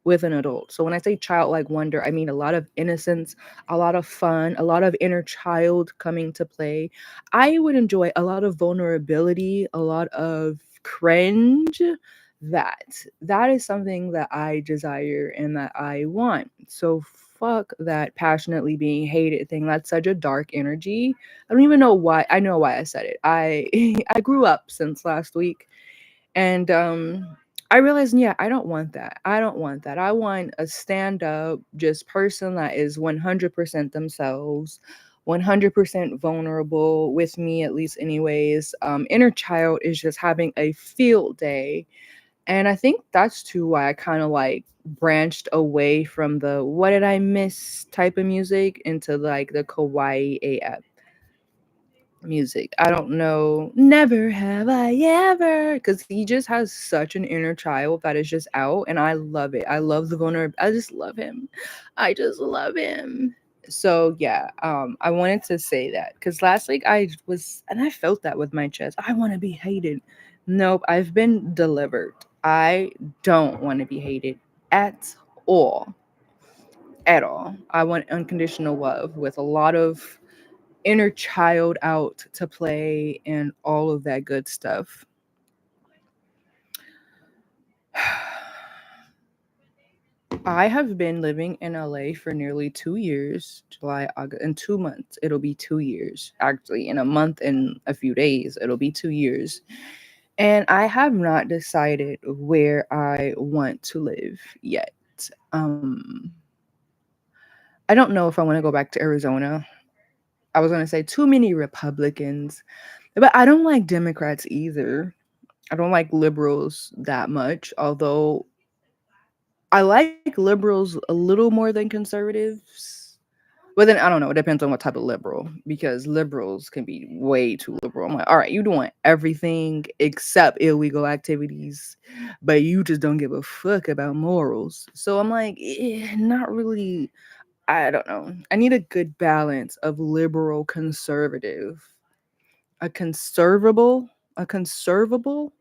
With an adult. So when I say childlike wonder, I mean a lot of innocence, a lot of fun, a lot of inner child coming to play. I would enjoy a lot of vulnerability, a lot of cringe. That is something that I desire and that I want. So fuck that passionately being hated thing. That's such a dark energy. I don't even know why. I know why I said it. I I grew up since last week and I realized, yeah, I don't want that. I don't want that. I want a stand up, just person that is 100% themselves, 100% vulnerable with me, at least, anyways. Inner child is just having a field day. And I think that's too why I kind of like branched away from the what did I miss type of music into like the kawaii AF music. I don't know. Never have I ever. Because he just has such an inner child that is just out. And I love it. I love the vulnerability. I just love him. I just love him. So yeah, I wanted to say that because last week I was, and I felt that with my chest. I want to be hated. Nope, I've been delivered. I don't want to be hated at all. At all. I want unconditional love with a lot of inner child out to play and all of that good stuff. I have been living in LA for nearly 2 years, July, August, in 2 months. It'll be 2 years. Actually, in a month and a few days, it'll be 2 years. And I have not decided where I want to live yet. Um, I don't know if I want to go back to Arizona. I was going to say too many Republicans, but I don't like Democrats either. I don't like liberals that much, although I like liberals a little more than conservatives. But then I don't know, it depends on what type of liberal because liberals can be way too liberal. I'm like, all right, you doing everything except illegal activities, but you just don't give a fuck about morals. So I'm like, not really. I don't know. I need a good balance of liberal conservative. A conservable, a conservable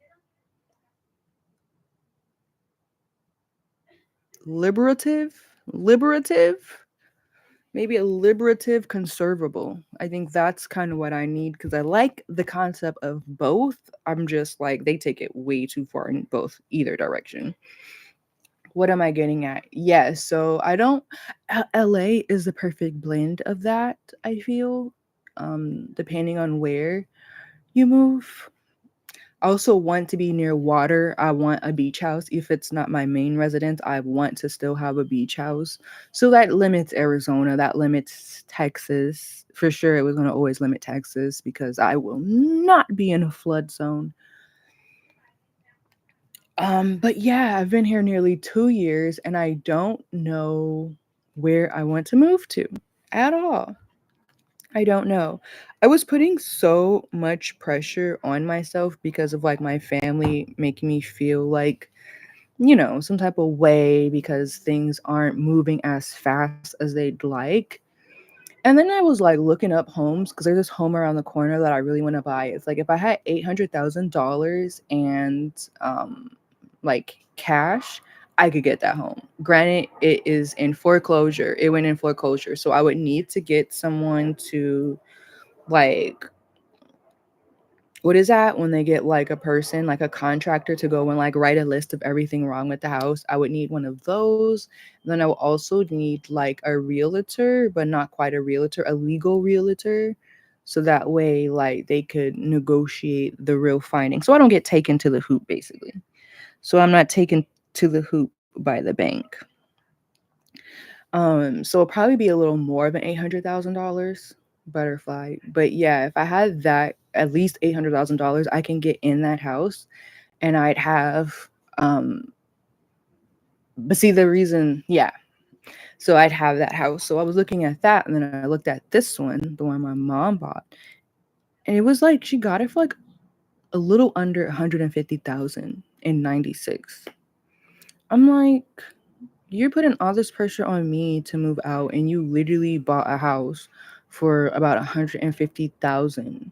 liberative, maybe a liberative conservable. I think that's kind of what I need because I like the concept of both. I'm just like they take it way too far in both either direction. What am I getting at? Yes, so I don't LA is the perfect blend of that, I feel. Depending on where you move. I also want to be near water. I want a beach house. If it's not my main residence, I want to still have a beach house. So that limits Arizona, that limits Texas. For sure, it was going to always limit Texas because I will not be in a flood zone. But yeah, I've been here nearly 2 years and I don't know where I want to move to at all. I don't know. I was putting so much pressure on myself because of like my family making me feel like, some type of way because things aren't moving as fast as they'd like. And then I was like looking up homes because there's this home around the corner that I really want to buy. It's like if I had $800,000 and like cash, I could get that home. Granted, it is in foreclosure. It went in foreclosure. So I would need to get someone to like what is that when they get like a person like a contractor to go and like write a list of everything wrong with the house. I would need one of those. Then I would also need like a realtor, but not quite a realtor, a legal realtor, so that way like they could negotiate the real finding so I don't get taken to the hoop basically. So I'm not taken to the hoop by the bank. So it'll probably be a little more than $800,000 butterfly. But yeah, if I had that at least $800,000, I can get in that house and I'd have but see the reason, yeah. So I'd have that house. So I was looking at that and then I looked at this one, the one my mom bought. And it was like she got it for like a little under 150,000 in 96. I'm like, you're putting all this pressure on me to move out and you literally bought a house for about 150,000.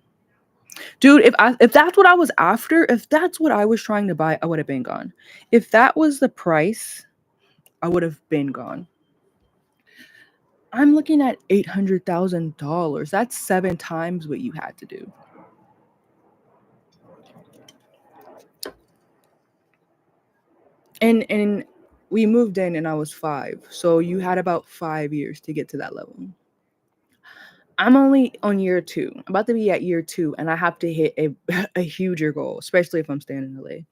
Dude, if that's what I was after, if that's what I was trying to buy, I would have been gone. If that was the price, I would have been gone. I'm looking at $800,000. That's 7 times what you had to do. And we moved in and I was 5. So you had about 5 years to get to that level. I'm only on year 2. I'm about to be at year 2 and I have to hit a a huger goal, especially if I'm staying in LA.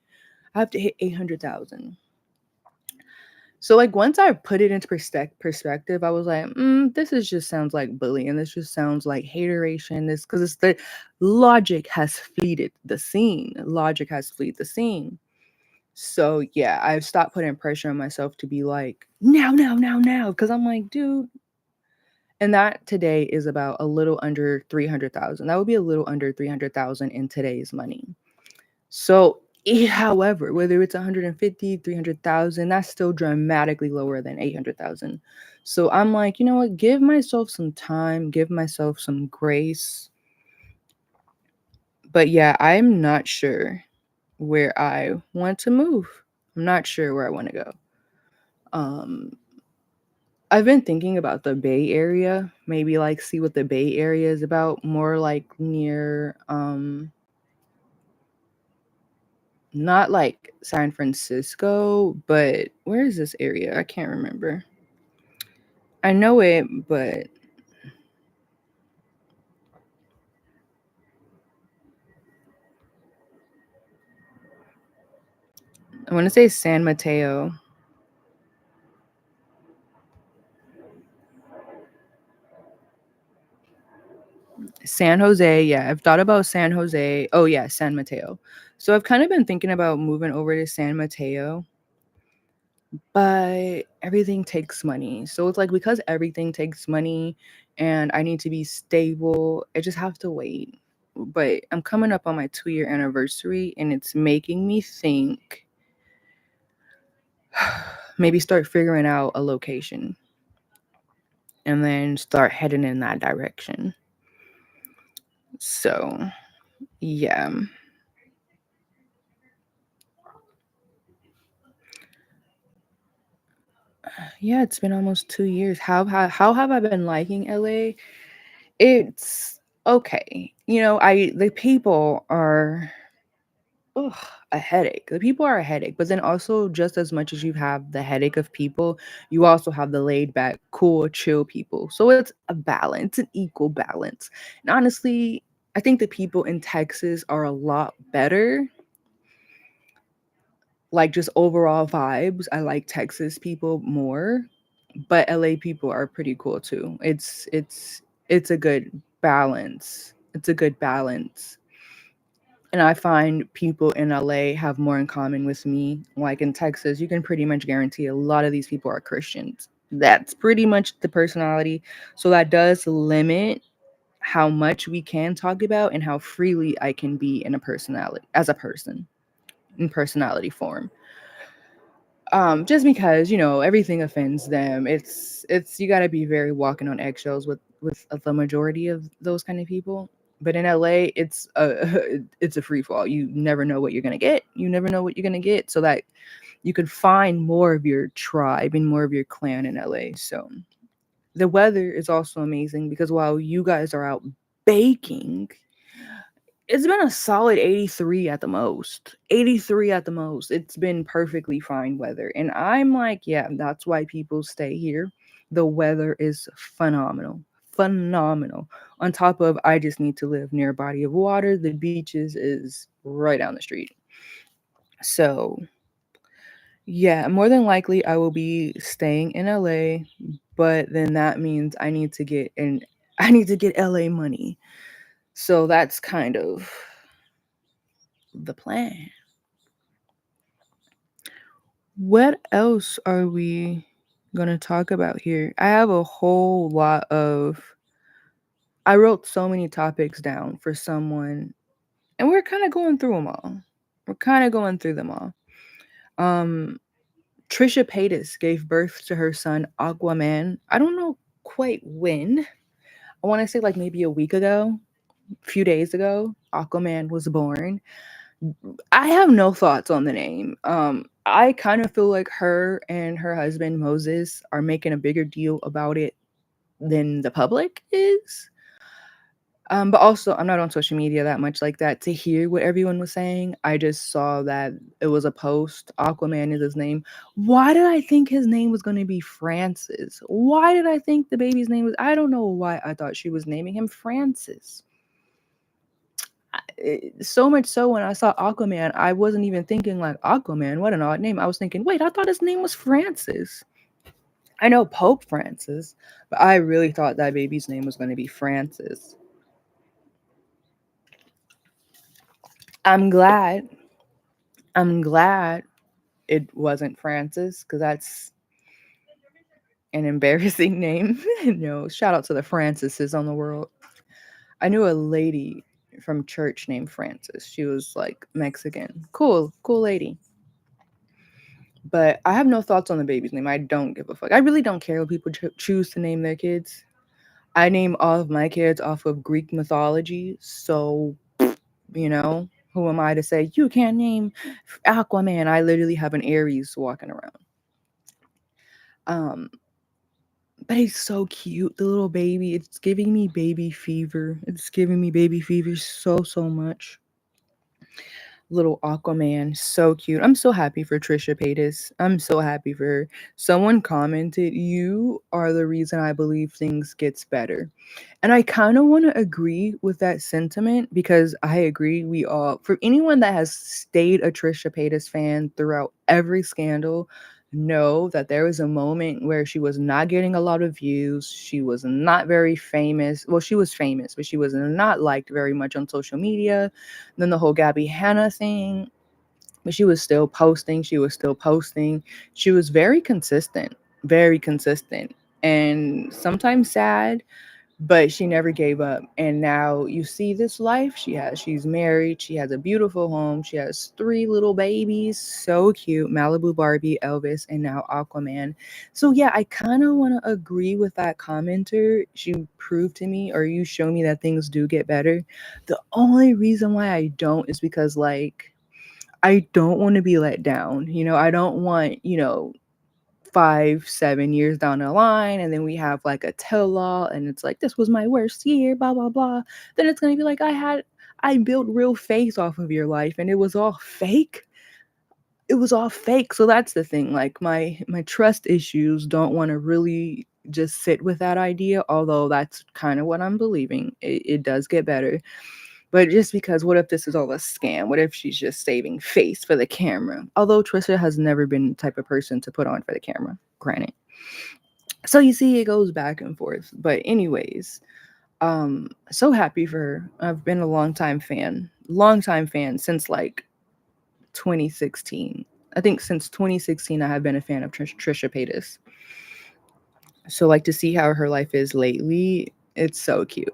I have to hit 800,000. So like once I put it into perspective, I was like, this is just sounds like bullying. This just sounds like hateration. This because it's the logic has fleeted the scene. Logic has fleed the scene. So yeah, I've stopped putting pressure on myself to be like, now, now, now, now. Because I'm like, dude, and that today is about a little under 300,000. That would be a little under 300,000 in today's money. So, however, whether it's 150, 300,000, that's still dramatically lower than 800,000. So I'm like, you know what? Give myself some time, give myself some grace. But yeah, I'm not sure where I want to move. I'm not sure where I want to go. Um, I've been thinking about the Bay Area, maybe like see what the Bay Area is about, more like near not like San Francisco, but where is this area? I can't remember. I know it, but I want to say San Mateo. San Jose, yeah, I've thought about San Jose. Oh yeah, San Mateo. So I've kind of been thinking about moving over to San Mateo, but everything takes money. So it's like because everything takes money and I need to be stable, I just have to wait. But I'm coming up on my 2-year anniversary and it's making me think maybe start figuring out a location and then start heading in that direction. So, yeah. Yeah, it's been almost 2 years. How have I been liking LA? It's okay. The people are ugh, a headache. The people are a headache, but then also just as much as you have the headache of people, you also have the laid back, cool, chill people. So it's a balance, an equal balance. And honestly, I think the people in Texas are a lot better. Like just overall vibes, I like Texas people more, but LA people are pretty cool too. It's a good balance. It's a good balance. And I find people in LA have more in common with me. Like in Texas, you can pretty much guarantee a lot of these people are Christians. That's pretty much the personality. So that does limit how much we can talk about and how freely I can be in a personality as a person in personality form. Just because everything offends them. It's you got to be very walking on eggshells with the majority of those kind of people. But in LA, it's a it's a free fall. You never know what you're gonna get. You never know what you're gonna get, so that you can find more of your tribe and more of your clan in LA. So the weather is also amazing because while you guys are out baking, it's been a solid 83 at the most. 83 at the most. It's been perfectly fine weather. And I'm like, yeah, that's why people stay here. The weather is phenomenal. Phenomenal. On top of, I just need to live near a body of water. The beaches is right down the street. So, yeah, more than likely I will be staying in LA, but then that means I need to get LA money. So that's kind of the plan. What else are we going to talk about here? I have a whole lot of. I wrote so many topics down for someone, and we're kind of going through them all. We're kind of going through them all. Um, Trisha Paytas gave birth to her son Aquaman. I don't know quite when. I want to say like maybe a week ago, a few days ago. Aquaman was born. I have no thoughts on the name. I kind of feel like her and her husband Moses are making a bigger deal about it than the public is. But also, I'm not on social media that much like that to hear what everyone was saying. I just saw that it was a post. Aquaman is his name. Why did I think his name was going to be Francis? Why did I think the baby's name was? I don't know why I thought she was naming him Francis. So much so when I saw Aquaman, I wasn't even thinking like Aquaman, what an odd name. I was thinking, wait, I thought his name was Francis. I know Pope Francis, but I really thought that baby's name was going to be Francis. I'm glad. I'm glad it wasn't Francis, because that's an embarrassing name. No, shout out to the Francises on the world. I knew a lady from church named Francis. She was like Mexican. Cool, cool lady. But I have no thoughts on the baby's name. I don't give a fuck. I really don't care what people choose to name their kids. I name all of my kids off of Greek mythology. So, who am I to say you can't name Aquaman? I literally have an Aries walking around. Um, but he's so cute, the little baby. It's giving me baby fever. It's giving me baby fever so much. Little Aquaman, so cute. I'm so happy for Trisha Paytas. I'm so happy for her. Someone commented, "You are the reason I believe things gets better." And I kind of want to agree with that sentiment because I agree we all, for anyone that has stayed a Trisha Paytas fan throughout every scandal, know that there was a moment where she was not getting a lot of views. She was not very famous. Well, she was famous, but she was not liked very much on social media. Then the whole Gabby Hanna thing, but she was still posting. She was still posting. She was very consistent, and sometimes sad, but she never gave up. And now you see this life she has. She's married. She has a beautiful home. She has 3 little babies. So cute. Malibu Barbie, Elvis, and now Aquaman. So yeah, I kind of want to agree with that commenter. She proved to me, or you show me that things do get better. The only reason why I don't is because, like, I don't want to be let down. I don't want, 5, 7 years down the line, and then we have like a tell all, and it's like, this was my worst year, blah, blah, blah. Then it's going to be like, I built real faith off of your life, and it was all fake. It was all fake. So that's the thing. Like, my trust issues don't want to really just sit with that idea, although that's kind of what I'm believing. It does get better. But just because, what if this is all a scam? What if she's just saving face for the camera? Although Trisha has never been the type of person to put on for the camera, granted. So you see, it goes back and forth. But anyways, so happy for her. I've been a long time fan since like 2016. I think since 2016, I have been a fan of Trisha Paytas. So, like, to see how her life is lately, it's so cute.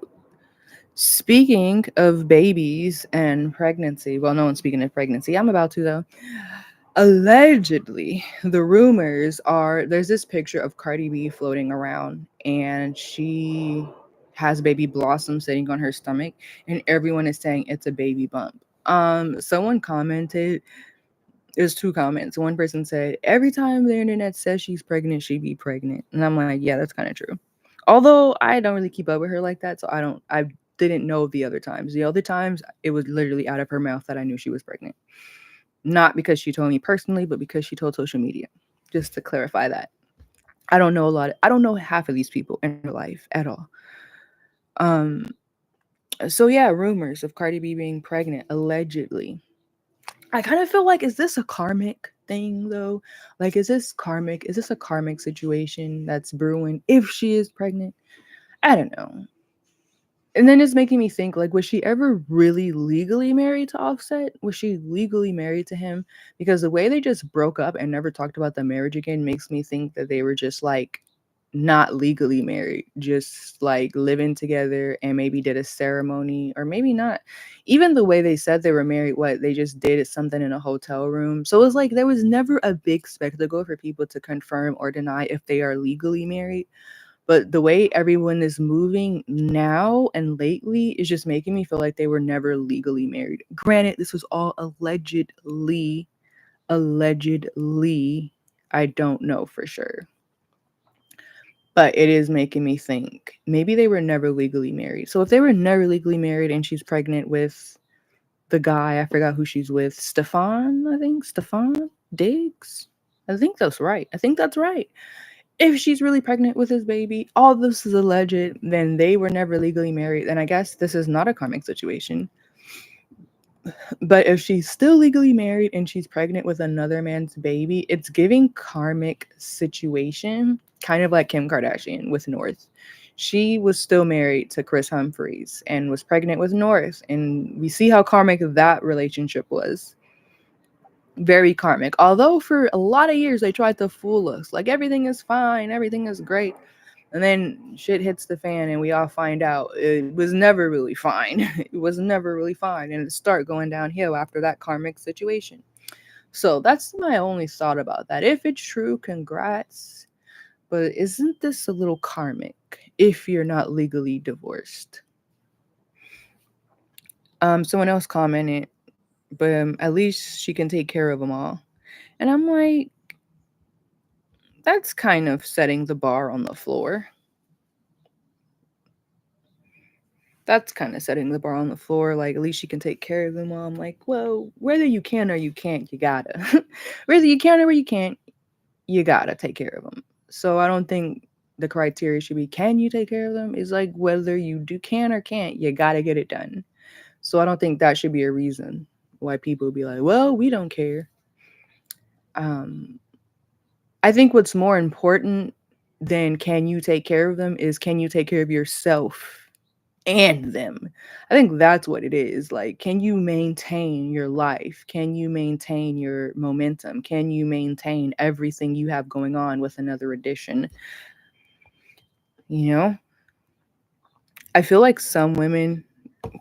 Speaking of babies and pregnancy, well, no one's speaking of pregnancy. I'm about to, though. Allegedly, the rumors are there's this picture of Cardi B floating around, and she has baby Blossom sitting on her stomach, and everyone is saying it's a baby bump. Someone commented, there's 2 comments. One person said, every time the internet says she's pregnant, she be pregnant. And I'm like, yeah, that's kind of true. Although I don't really keep up with her like that, so I didn't know the other times. The other times, it was literally out of her mouth that I knew she was pregnant. Not because she told me personally, but because she told social media. Just to clarify that. I don't know half of these people in her life at all. Um, so yeah, rumors of Cardi B being pregnant, allegedly. I kind of feel like, is this a karmic thing though? Like, is this karmic? Is this a karmic situation that's brewing if she is pregnant? I don't know. And then it's making me think, like, was she ever really legally married to Offset? Was she legally married to him? Because the way they just broke up and never talked about the marriage again makes me think that they were just like not legally married, just like living together and maybe did a ceremony or maybe not. Even the way they said they were married, what they just did something in a hotel room. So it was like there was never a big spectacle for people to confirm or deny if they are legally married. But the way everyone is moving now and lately is just making me feel like they were never legally married. Granted, this was all allegedly. Allegedly. I don't know for sure. But it is making me think maybe they were never legally married. So if they were never legally married and she's pregnant with the guy, I forgot who she's with, Stefan Diggs. I think that's right. If she's really pregnant with his baby, all this is alleged, then they were never legally married. And I guess this is not a karmic situation. But if she's still legally married and she's pregnant with another man's baby, it's giving karmic situation, kind of like Kim Kardashian with North. She was still married to Chris Humphries and was pregnant with North. And we see how karmic that relationship was. Very karmic. Although for a lot of years they tried to fool us, like everything is fine, everything is great. And then shit hits the fan and we all find out it was never really fine. It was never really fine. And it start going downhill after that karmic situation. So that's my only thought about that. If it's true, congrats. But isn't this a little karmic if you're not legally divorced? Someone else commented, but at least she can take care of them all. And I'm like, that's kind of setting the bar on the floor. That's kind of setting the bar on the floor. Like, at least you can take care of them all. I'm like, well, whether you can or you can't, you gotta. Whether you can or you can't, you gotta take care of them. So I don't think the criteria should be can you take care of them? It's like whether you do can or can't, you gotta get it done. So I don't think that should be a reason why people be like, well, we don't care. Um, I think what's more important than can you take care of them is can you take care of yourself and them. I think that's what it is. Like, can you maintain your life? Can you maintain your momentum? Can you maintain everything you have going on with another addition? You know, I feel like some women,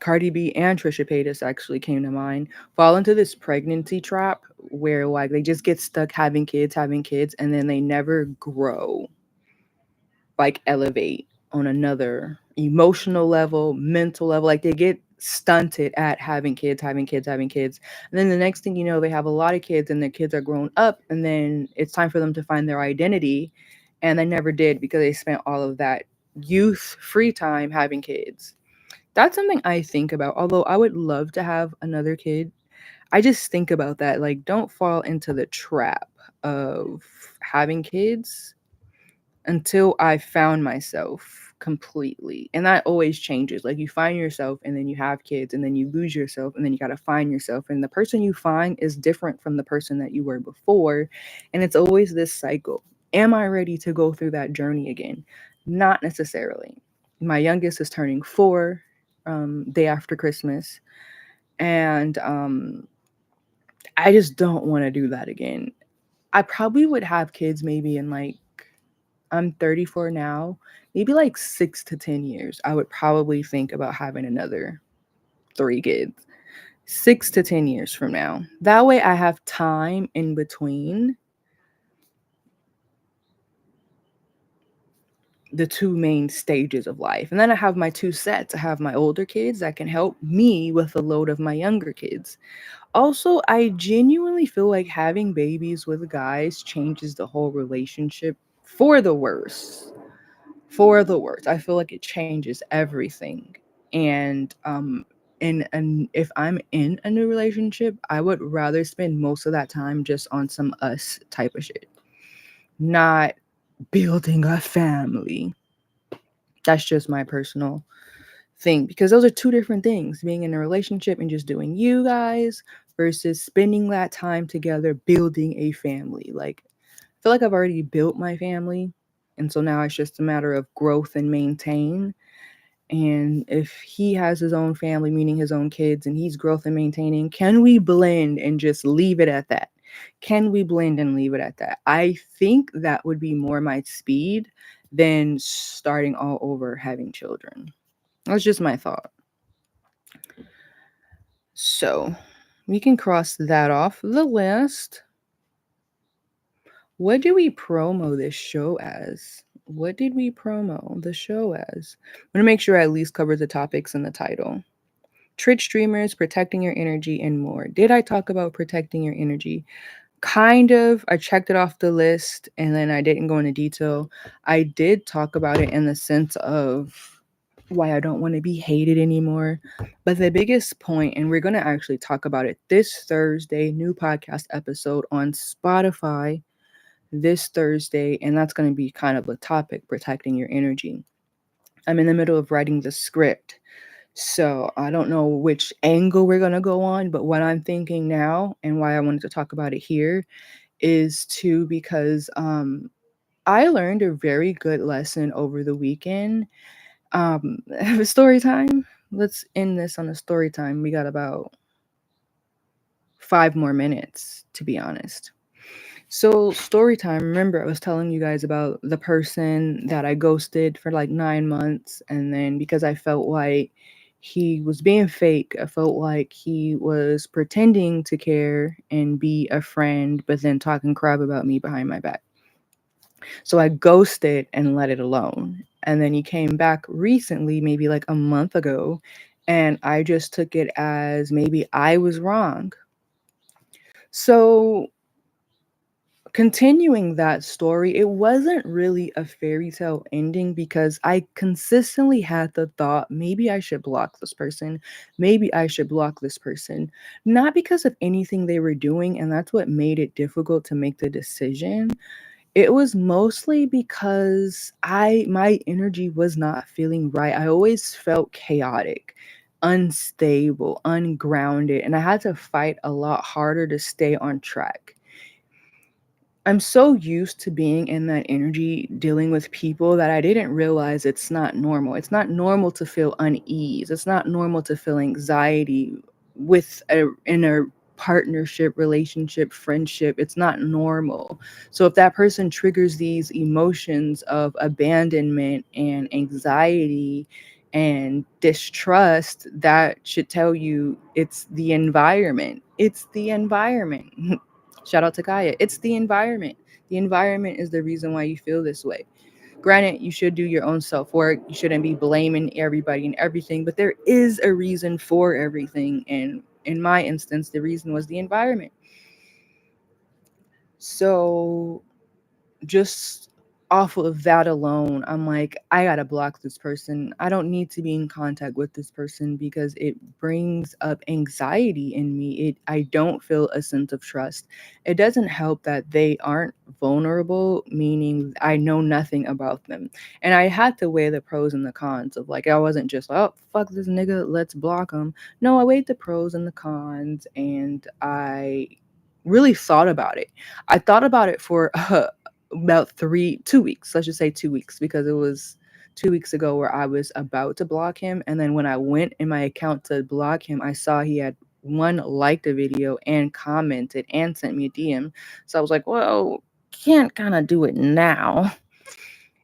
Cardi B and Trisha Paytas actually came to mind, fall into this pregnancy trap where like they just get stuck having kids, and then they never grow, like elevate on another emotional level, mental level. Like they get stunted at having kids, having kids, having kids. And then the next thing you know, they have a lot of kids and their kids are grown up, and then it's time for them to find their identity. And they never did because they spent all of that youth free time having kids. That's something I think about. Although I would love to have another kid, I just think about that. Like, don't fall into the trap of having kids until I found myself completely. And that always changes. Like, you find yourself and then you have kids and then you lose yourself and then you got to find yourself. And the person you find is different from the person that you were before. And it's always this cycle. Am I ready to go through that journey again? Not necessarily. My youngest is turning 4 day after Christmas. And I just don't want to do that again. I probably would have kids maybe in like, I'm 34 now, maybe like 6 to 10 years. I would probably think about having another 3 kids. 6 to 10 years from now. That way I have time in between the two main stages of life. And then I have my two sets. I have my older kids that can help me with the load of my younger kids. Also, I genuinely feel like having babies with guys changes the whole relationship for the worse. For the worse. I feel like it changes everything. And and if I'm in a new relationship, I would rather spend most of that time just on some us type of shit. Not building a family. That's just my personal thing, because those are two different things, being in a relationship and just doing you guys versus spending that time together building a family. Like, I feel like I've already built my family, and so now it's just a matter of growth and maintain. And if he has his own family, meaning his own kids, and he's growth and maintaining, can we blend and just leave it at that? Can we blend and leave it at that? I think that would be more my speed than starting all over having children. That's just my thought. So we can cross that off the list. What do we promo this show as? What did we promo the show as? I'm going to make sure I at least cover the topics in the title. Twitch streamers, protecting your energy, and more. Did I talk about protecting your energy? Kind of. I checked it off the list and then I didn't go into detail. I did talk about it in the sense of why I don't want to be hated anymore. But the biggest point, and we're going to actually talk about it this Thursday, new podcast episode on Spotify this Thursday, and that's going to be kind of a topic, protecting your energy. I'm in the middle of writing the script, so I don't know which angle we're going to go on, but what I'm thinking now and why I wanted to talk about it here is because I learned a very good lesson over the weekend. Story time. Let's end this on a story time. We got about 5 more minutes, to be honest. So, story time. Remember, I was telling you guys about the person that I ghosted for like 9 months. And then because I felt like he was being fake, I felt like he was pretending to care and be a friend, but then talking crap about me behind my back. So I ghosted and let it alone. And then he came back recently, maybe like a month ago. And I just took it as maybe I was wrong. So continuing that story, it wasn't really a fairy tale ending because I consistently had the thought maybe I should block this person. Maybe I should block this person. Not because of anything they were doing, and that's what made it difficult to make the decision. It was mostly because my energy was not feeling right. I always felt chaotic, unstable, ungrounded, and I had to fight a lot harder to stay on track. I'm so used to being in that energy dealing with people that I didn't realize it's not normal. It's not normal to feel unease. It's not normal to feel anxiety with a in a partnership, relationship, friendship. It's not normal. So if that person triggers these emotions of abandonment and anxiety and distrust, that should tell you it's the environment. It's the environment. Shout out to Kaya. It's the environment. The environment is the reason why you feel this way. Granted, you should do your own self work. You shouldn't be blaming everybody and everything, but there is a reason for everything. And in my instance, the reason was the environment. So just off of that alone, I'm like, I gotta block this person. I don't need to be in contact with this person because it brings up anxiety in me. I don't feel a sense of trust. It doesn't help that they aren't vulnerable, meaning I know nothing about them. And I had to weigh the pros and the cons of like I wasn't just like, oh fuck this nigga, let's block him. No, I weighed the pros and the cons and I really thought about it. I thought about it for about 2 weeks, let's just say 2 weeks, because it was 2 weeks ago where I was about to block him. And then when I went in my account to block him, I saw he had one liked a video and commented and sent me a DM. So I was like, well, can't kind of do it now.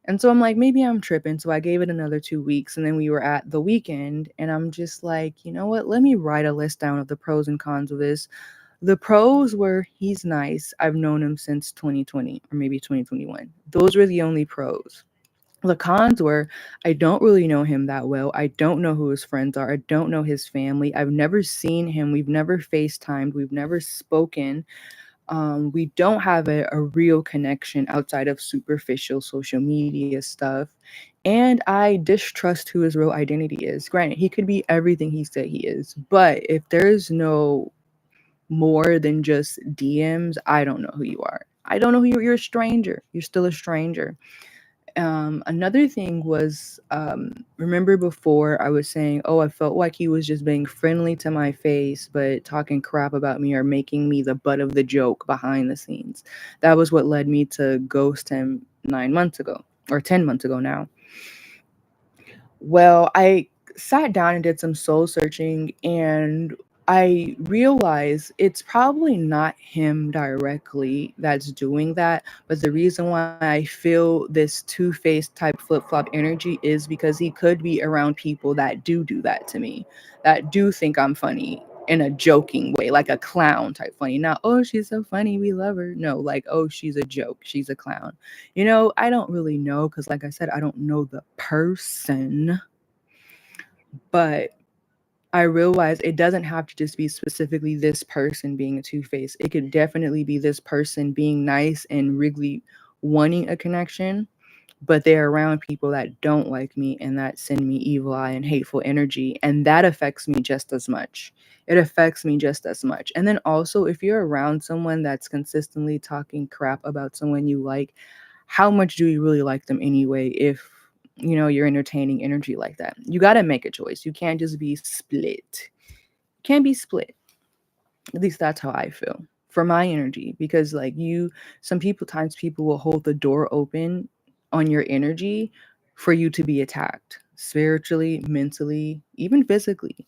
And so I'm like, maybe I'm tripping. So I gave it another 2 weeks. And then we were at the weekend. And I'm just like, you know what? Let me write a list down of the pros and cons of this. The pros were he's nice. I've known him since 2020 or maybe 2021. Those were the only pros. The cons were I don't really know him that well. I don't know who his friends are. I don't know his family. I've never seen him. We've never FaceTimed. We've never spoken. We don't have a real connection outside of superficial social media stuff. And I distrust who his real identity is. Granted, he could be everything he said he is. But if there's no more than just DMs, I don't know who you are. I don't know who you're a stranger. You're still a stranger. Another thing was, remember before I was saying, oh, I felt like he was just being friendly to my face, but talking crap about me or making me the butt of the joke behind the scenes. That was what led me to ghost him 9 months ago or 10 months ago now. Well, I sat down and did some soul searching and I realized it's probably not him directly that's doing that, but the reason why I feel this two-faced type flip-flop energy is because he could be around people that do that to me, that do think I'm funny in a joking way, like a clown type funny. Not, oh, she's so funny, we love her. No, like, oh, she's a joke, she's a clown. I don't really know because, like I said, I don't know the person, but I realize it doesn't have to just be specifically this person being a two-face. It could definitely be this person being nice and really wanting a connection, but they're around people that don't like me and that send me evil eye and hateful energy. And that affects me just as much. It affects me just as much. And then also, if you're around someone that's consistently talking crap about someone you like, how much do you really like them anyway if you're entertaining energy like that? You got to make a choice. You can't just be split. Can't be split. At least that's how I feel for my energy, because like some people will hold the door open on your energy for you to be attacked. spiritually, mentally, even physically,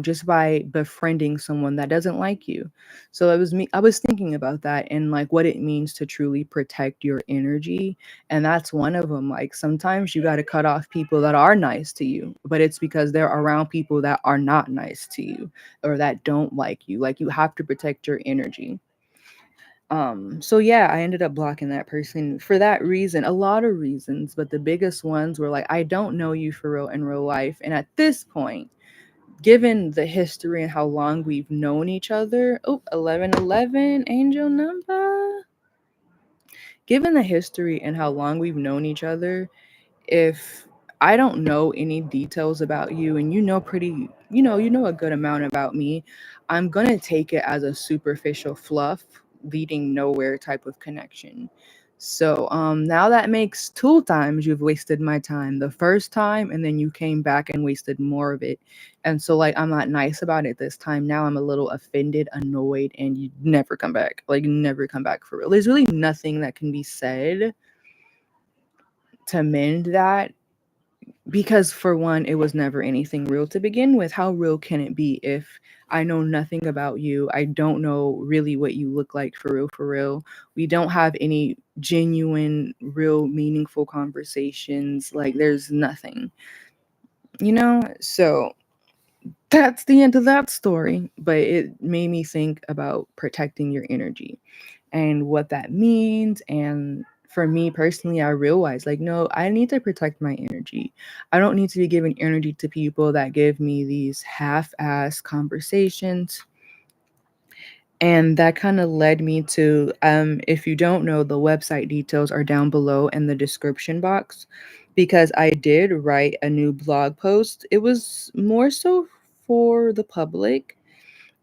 just by befriending someone that doesn't like you. So it was me, I was thinking about that and like what it means to truly protect your energy. And that's one of them. Like sometimes you got to cut off people that are nice to you, but it's because they're around people that are not nice to you or that don't like you. Like you have to protect your energy. So yeah, I ended up blocking that person for that reason, a lot of reasons, but the biggest ones were like, I don't know you for real in real life. And at this point, given the history and how long we've known each other, 1111 angel number. Given the history and how long we've known each other, if I don't know any details about you and you know a good amount about me, I'm going to take it as a superficial fluff leading nowhere type of connection. So now that makes two times you've wasted my time. The first time and then you came back and wasted more of it. And so like I'm not nice about it this time. Now I'm a little offended, annoyed, and you never come back. Like never come back for real. There's really nothing that can be said to mend that because for one, it was never anything real to begin with. How real can it be if I know nothing about you? I don't know really what you look like for real, for real. We don't have any genuine, real, meaningful conversations. Like there's nothing, So that's the end of that story. But it made me think about protecting your energy and what that means. And for me personally, I realized like, no, I need to protect my energy. I don't need to be giving energy to people that give me these half-ass conversations. And that kind of led me to, if you don't know, the website details are down below in the description box because I did write a new blog post. It was more so for the public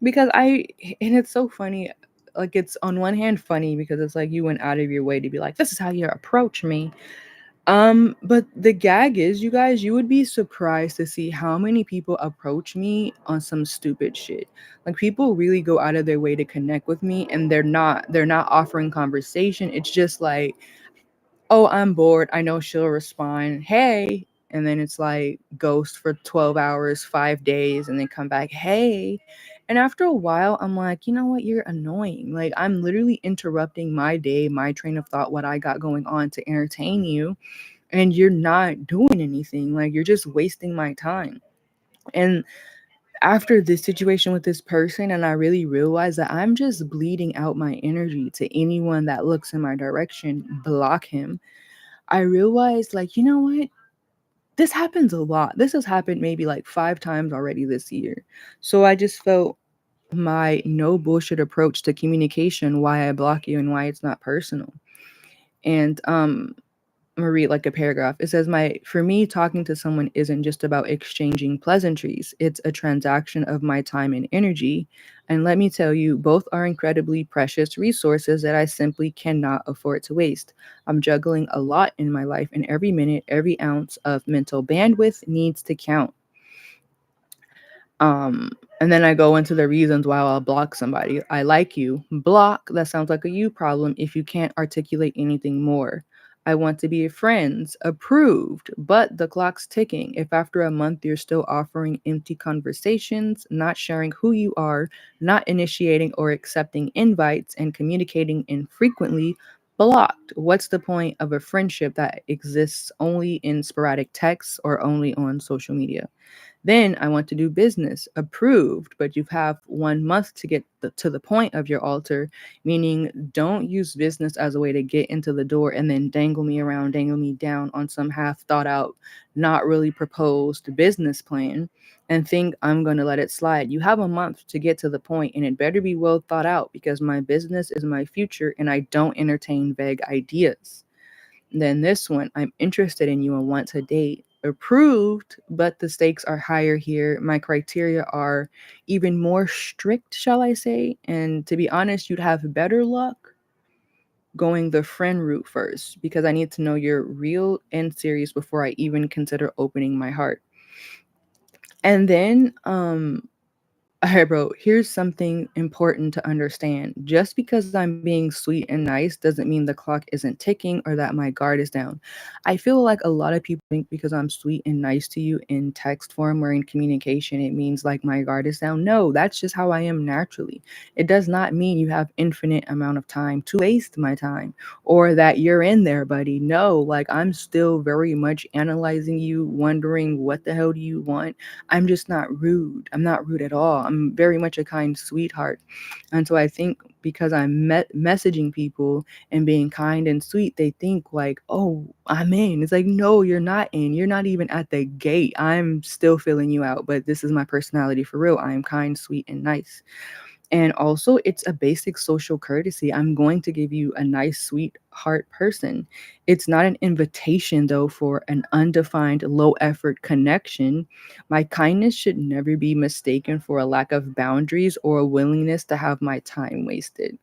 because and it's so funny. Like it's on one hand funny because it's like you went out of your way to be like, this is how you approach me. But the gag is, you guys, you would be surprised to see how many people approach me on some stupid shit. Like people really go out of their way to connect with me and they're not offering conversation. It's just like, oh, I'm bored. I know she'll respond, hey. And then it's like ghost for 12 hours, 5 days, and then come back, hey. And after a while, I'm like, you know what? You're annoying. Like, I'm literally interrupting my day, my train of thought, what I got going on to entertain you. And you're not doing anything. Like, you're just wasting my time. And after this situation with this person, and I really realized that I'm just bleeding out my energy to anyone that looks in my direction, block him. I realized, like, you know what? This happens a lot. This has happened maybe like 5 times already this year. So I just felt my no bullshit approach to communication, why I block you and why it's not personal. And I'm gonna read like a paragraph. It says, for me, talking to someone isn't just about exchanging pleasantries. It's a transaction of my time and energy. And let me tell you, both are incredibly precious resources that I simply cannot afford to waste. I'm juggling a lot in my life, and every minute, every ounce of mental bandwidth needs to count. Um, and then I go into the reasons why I'll block somebody. I like you. Block, that sounds like a you problem if you can't articulate anything more. I want to be friends. Approved. But the clock's ticking. If after a month you're still offering empty conversations, not sharing who you are, not initiating or accepting invites, and communicating infrequently, blocked. What's the point of a friendship that exists only in sporadic texts or only on social media? Then I want to do business. Approved, but you have 1 month to get to the point of your altar, meaning don't use business as a way to get into the door and then dangle me around, dangle me down on some half thought out, not really proposed business plan and think I'm going to let it slide. You have a month to get to the point and it better be well thought out because my business is my future and I don't entertain vague ideas. Then this one, I'm interested in you and want to date. Approved, but the stakes are higher here. My criteria are even more strict, shall I say? And to be honest, you'd have better luck going the friend route first because I need to know you're real and serious before I even consider opening my heart. And then All right, bro, here's something important to understand. Just because I'm being sweet and nice doesn't mean the clock isn't ticking or that my guard is down. I feel like a lot of people think because I'm sweet and nice to you in text form or in communication, it means like my guard is down. No, that's just how I am naturally. It does not mean you have infinite amount of time to waste my time or that you're in there, buddy. No, like I'm still very much analyzing you, wondering what the hell do you want. I'm just not rude. I'm not rude at all. I'm very much a kind sweetheart. And so I think because I'm messaging people and being kind and sweet, they think like, oh, I'm in. It's like, no, you're not in. You're not even at the gate. I'm still filling you out, but this is my personality for real. I am kind, sweet, and nice. And also, it's a basic social courtesy. I'm going to give you a nice, sweetheart person. It's not an invitation, though, for an undefined, low effort connection. My kindness should never be mistaken for a lack of boundaries or a willingness to have my time wasted.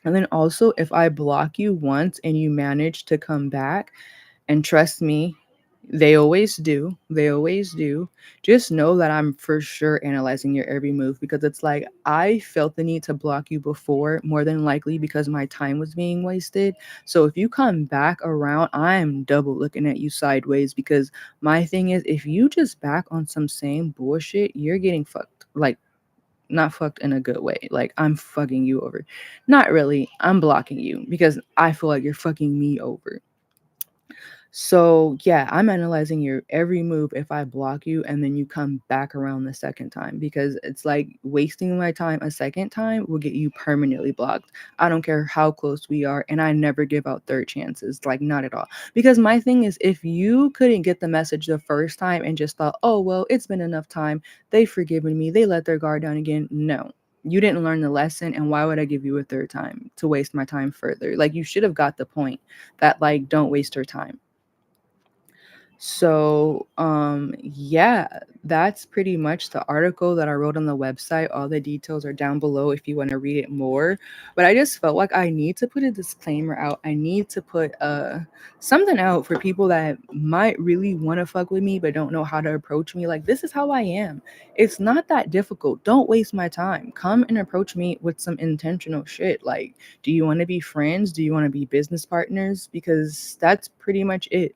And then also, if I block you once and you manage to come back, and trust me, they always do. They always do. Just know that I'm for sure analyzing your every move because it's like I felt the need to block you before, more than likely because my time was being wasted. So if you come back around, I'm double looking at you sideways because my thing is if you just back on some same bullshit, you're getting fucked. Like, not fucked in a good way. Like, I'm fucking you over. Not really. I'm blocking you because I feel like you're fucking me over. So, yeah, I'm analyzing your every move if I block you and then you come back around the second time because it's like wasting my time a second time will get you permanently blocked. I don't care how close we are, and I never give out third chances, like, not at all. Because my thing is, if you couldn't get the message the first time and just thought, oh, well, it's been enough time, they've forgiven me, they let their guard down again, no. You didn't learn the lesson, and why would I give you a third time to waste my time further? Like, you should have got the point that, like, don't waste her time. So, yeah, that's pretty much the article that I wrote on the website. All the details are down below if you want to read it more. But I just felt like I need to put a disclaimer out. I need to put something out for people that might really want to fuck with me but don't know how to approach me. Like, this is how I am. It's not that difficult. Don't waste my time. Come and approach me with some intentional shit. Like, do you want to be friends? Do you want to be business partners? Because that's pretty much it.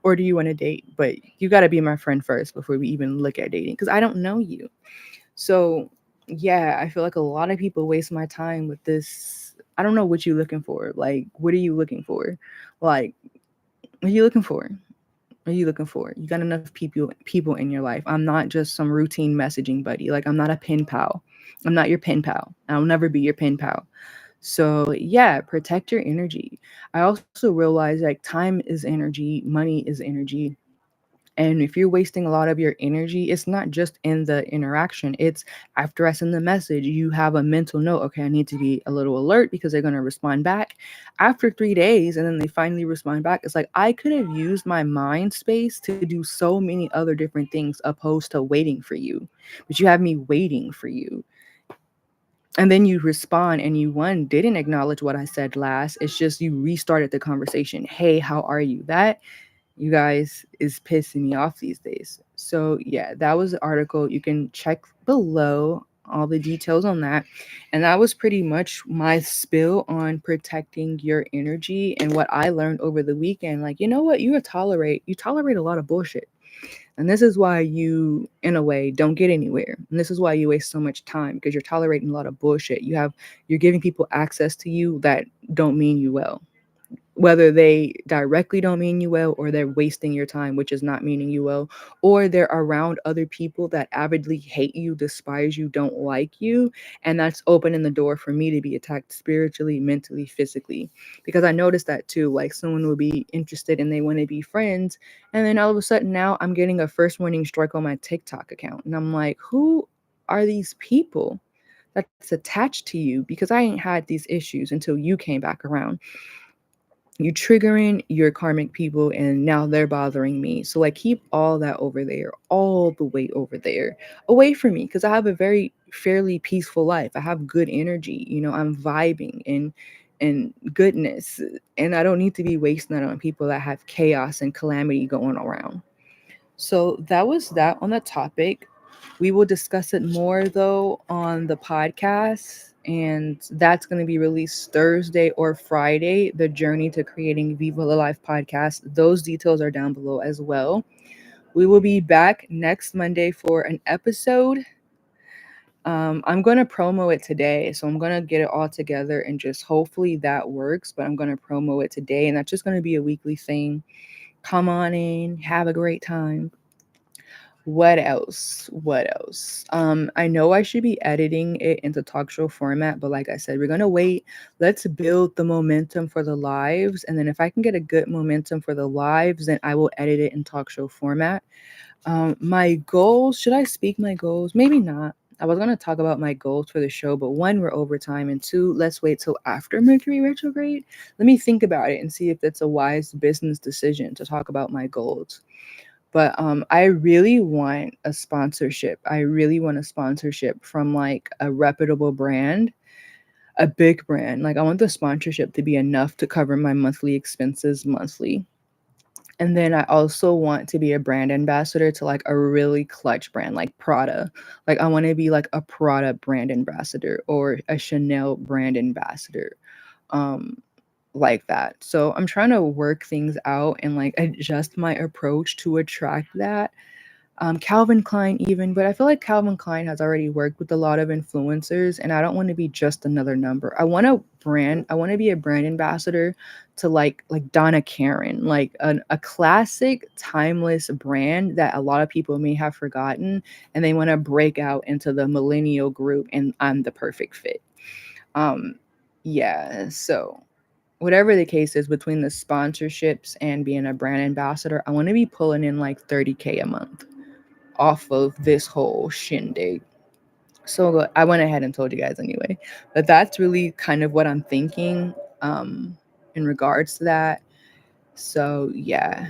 Or do you want to date? But you got to be my friend first before we even look at dating because I don't know you. So, yeah, I feel like a lot of people waste my time with this. I don't know what you're looking for. Like, what are you looking for? Like, what are you looking for? What are you looking for? You got enough people in your life. I'm not just some routine messaging buddy. Like, I'm not a pen pal. I'm not your pen pal. I'll never be your pen pal. So, yeah, protect your energy. I also realize like time is energy, money is energy. And if you're wasting a lot of your energy, it's not just in the interaction. It's after I send the message, you have a mental note. Okay, I need to be a little alert because they're going to respond back after 3 days. And then they finally respond back. It's like I could have used my mind space to do so many other different things opposed to waiting for you. But you have me waiting for you. And then you respond and you one didn't acknowledge what I said last. It's just you restarted the conversation. Hey, how are you? That, you guys, is pissing me off these days. So yeah, that was the article. You can check below all the details on that. And that was pretty much my spill on protecting your energy and what I learned over the weekend. Like, you know what? You tolerate a lot of bullshit. And this is why you, in a way, don't get anywhere. And this is why you waste so much time because you're tolerating a lot of bullshit. You're giving people access to you that don't mean you well, whether they directly don't mean you well or they're wasting your time, which is not meaning you well, or they're around other people that avidly hate you, despise you, don't like you. And that's opening the door for me to be attacked spiritually, mentally, physically. Because I noticed that too. Like, someone will be interested and they want to be friends. And then all of a sudden now I'm getting a first warning strike on my TikTok account. And I'm like, who are these people that's attached to you? Because I ain't had these issues until you came back around. You triggering your karmic people and now they're bothering me. So like keep all that over there, all the way over there, away from me, because I have a very fairly peaceful life. I have good energy, I'm vibing and goodness, and I don't need to be wasting that on people that have chaos and calamity going around. So that was that on the topic. We will discuss it more though on the podcast, and that's going to be released Thursday or Friday. The journey to creating Viva the Life podcast. Those details are down below as well. We will be back next Monday for an episode. I'm going to promo it today. So I'm going to get it all together and just hopefully that works. But I'm going to promo it today. And that's just going to be a weekly thing. Come on in, have a great time. What else? What else? I know I should be editing it into talk show format, but like I said, we're gonna wait. Let's build the momentum for the lives, and then if I can get a good momentum for the lives, then I will edit it in talk show format. My goals. Should I speak my goals? Maybe not. I was gonna talk about my goals for the show, but one, we're over time, and two, let's wait till after Mercury retrograde. Let me think about it and see if it's a wise business decision to talk about my goals. But I really want a sponsorship. I really want a sponsorship from like a reputable brand, a big brand. Like I want the sponsorship to be enough to cover my monthly expenses monthly. And then I also want to be a brand ambassador to like a really clutch brand like Prada. Like I want to be like a Prada brand ambassador or a Chanel brand ambassador. Um like that. So I'm trying to work things out and like adjust my approach to attract that. Calvin Klein even, but I feel like Calvin Klein has already worked with a lot of influencers, and I don't want to be just another number. I want to brand. I want to be a brand ambassador to like Donna Karan, like a classic, timeless brand that a lot of people may have forgotten, and they want to break out into the millennial group, and I'm the perfect fit. Um, yeah. So whatever the case is between the sponsorships and being a brand ambassador, I want to be pulling in like 30K a month off of this whole shindig. So I went ahead and told you guys anyway. But that's really kind of what I'm thinking in regards to that. So yeah.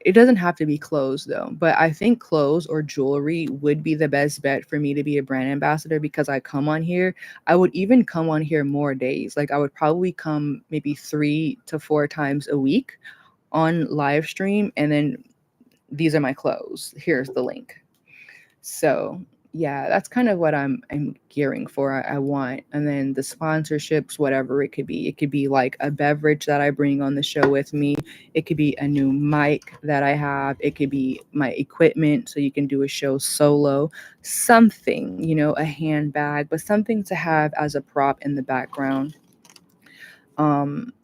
It doesn't have to be clothes though, but I think clothes or jewelry would be the best bet for me to be a brand ambassador because I come on here. I would even come on here more days. Like I would probably come maybe 3 to 4 times a week on live stream, and then these are my clothes. Here's the link. So yeah, that's kind of what I'm gearing for. I want, and then the sponsorships, whatever it could be. It could be like a beverage that I bring on the show with me. It could be a new mic that I have. It could be my equipment so you can do a show solo. Something, a handbag, but something to have as a prop in the background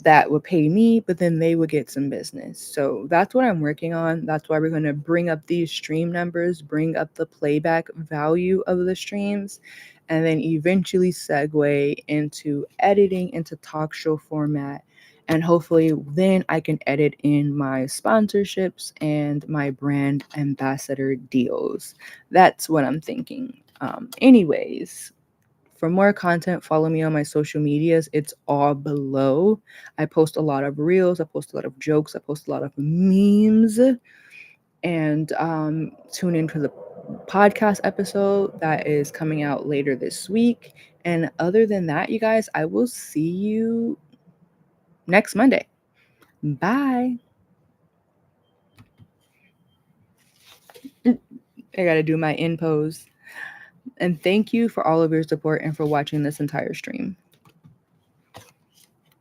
that would pay me, but then they would get some business. So that's what I'm working on. That's why we're going to bring up these stream numbers, bring up the playback value of the streams, and then eventually segue into editing into talk show format. And hopefully, then I can edit in my sponsorships and my brand ambassador deals. That's what I'm thinking. Anyways, for more content, follow me on my social medias. It's all below. I post a lot of reels, I post a lot of jokes, I post a lot of memes. And tune into the podcast episode that is coming out later this week. And other than that, you guys, I will see you next Monday. Bye. I got to do my in pose. And thank you for all of your support and for watching this entire stream.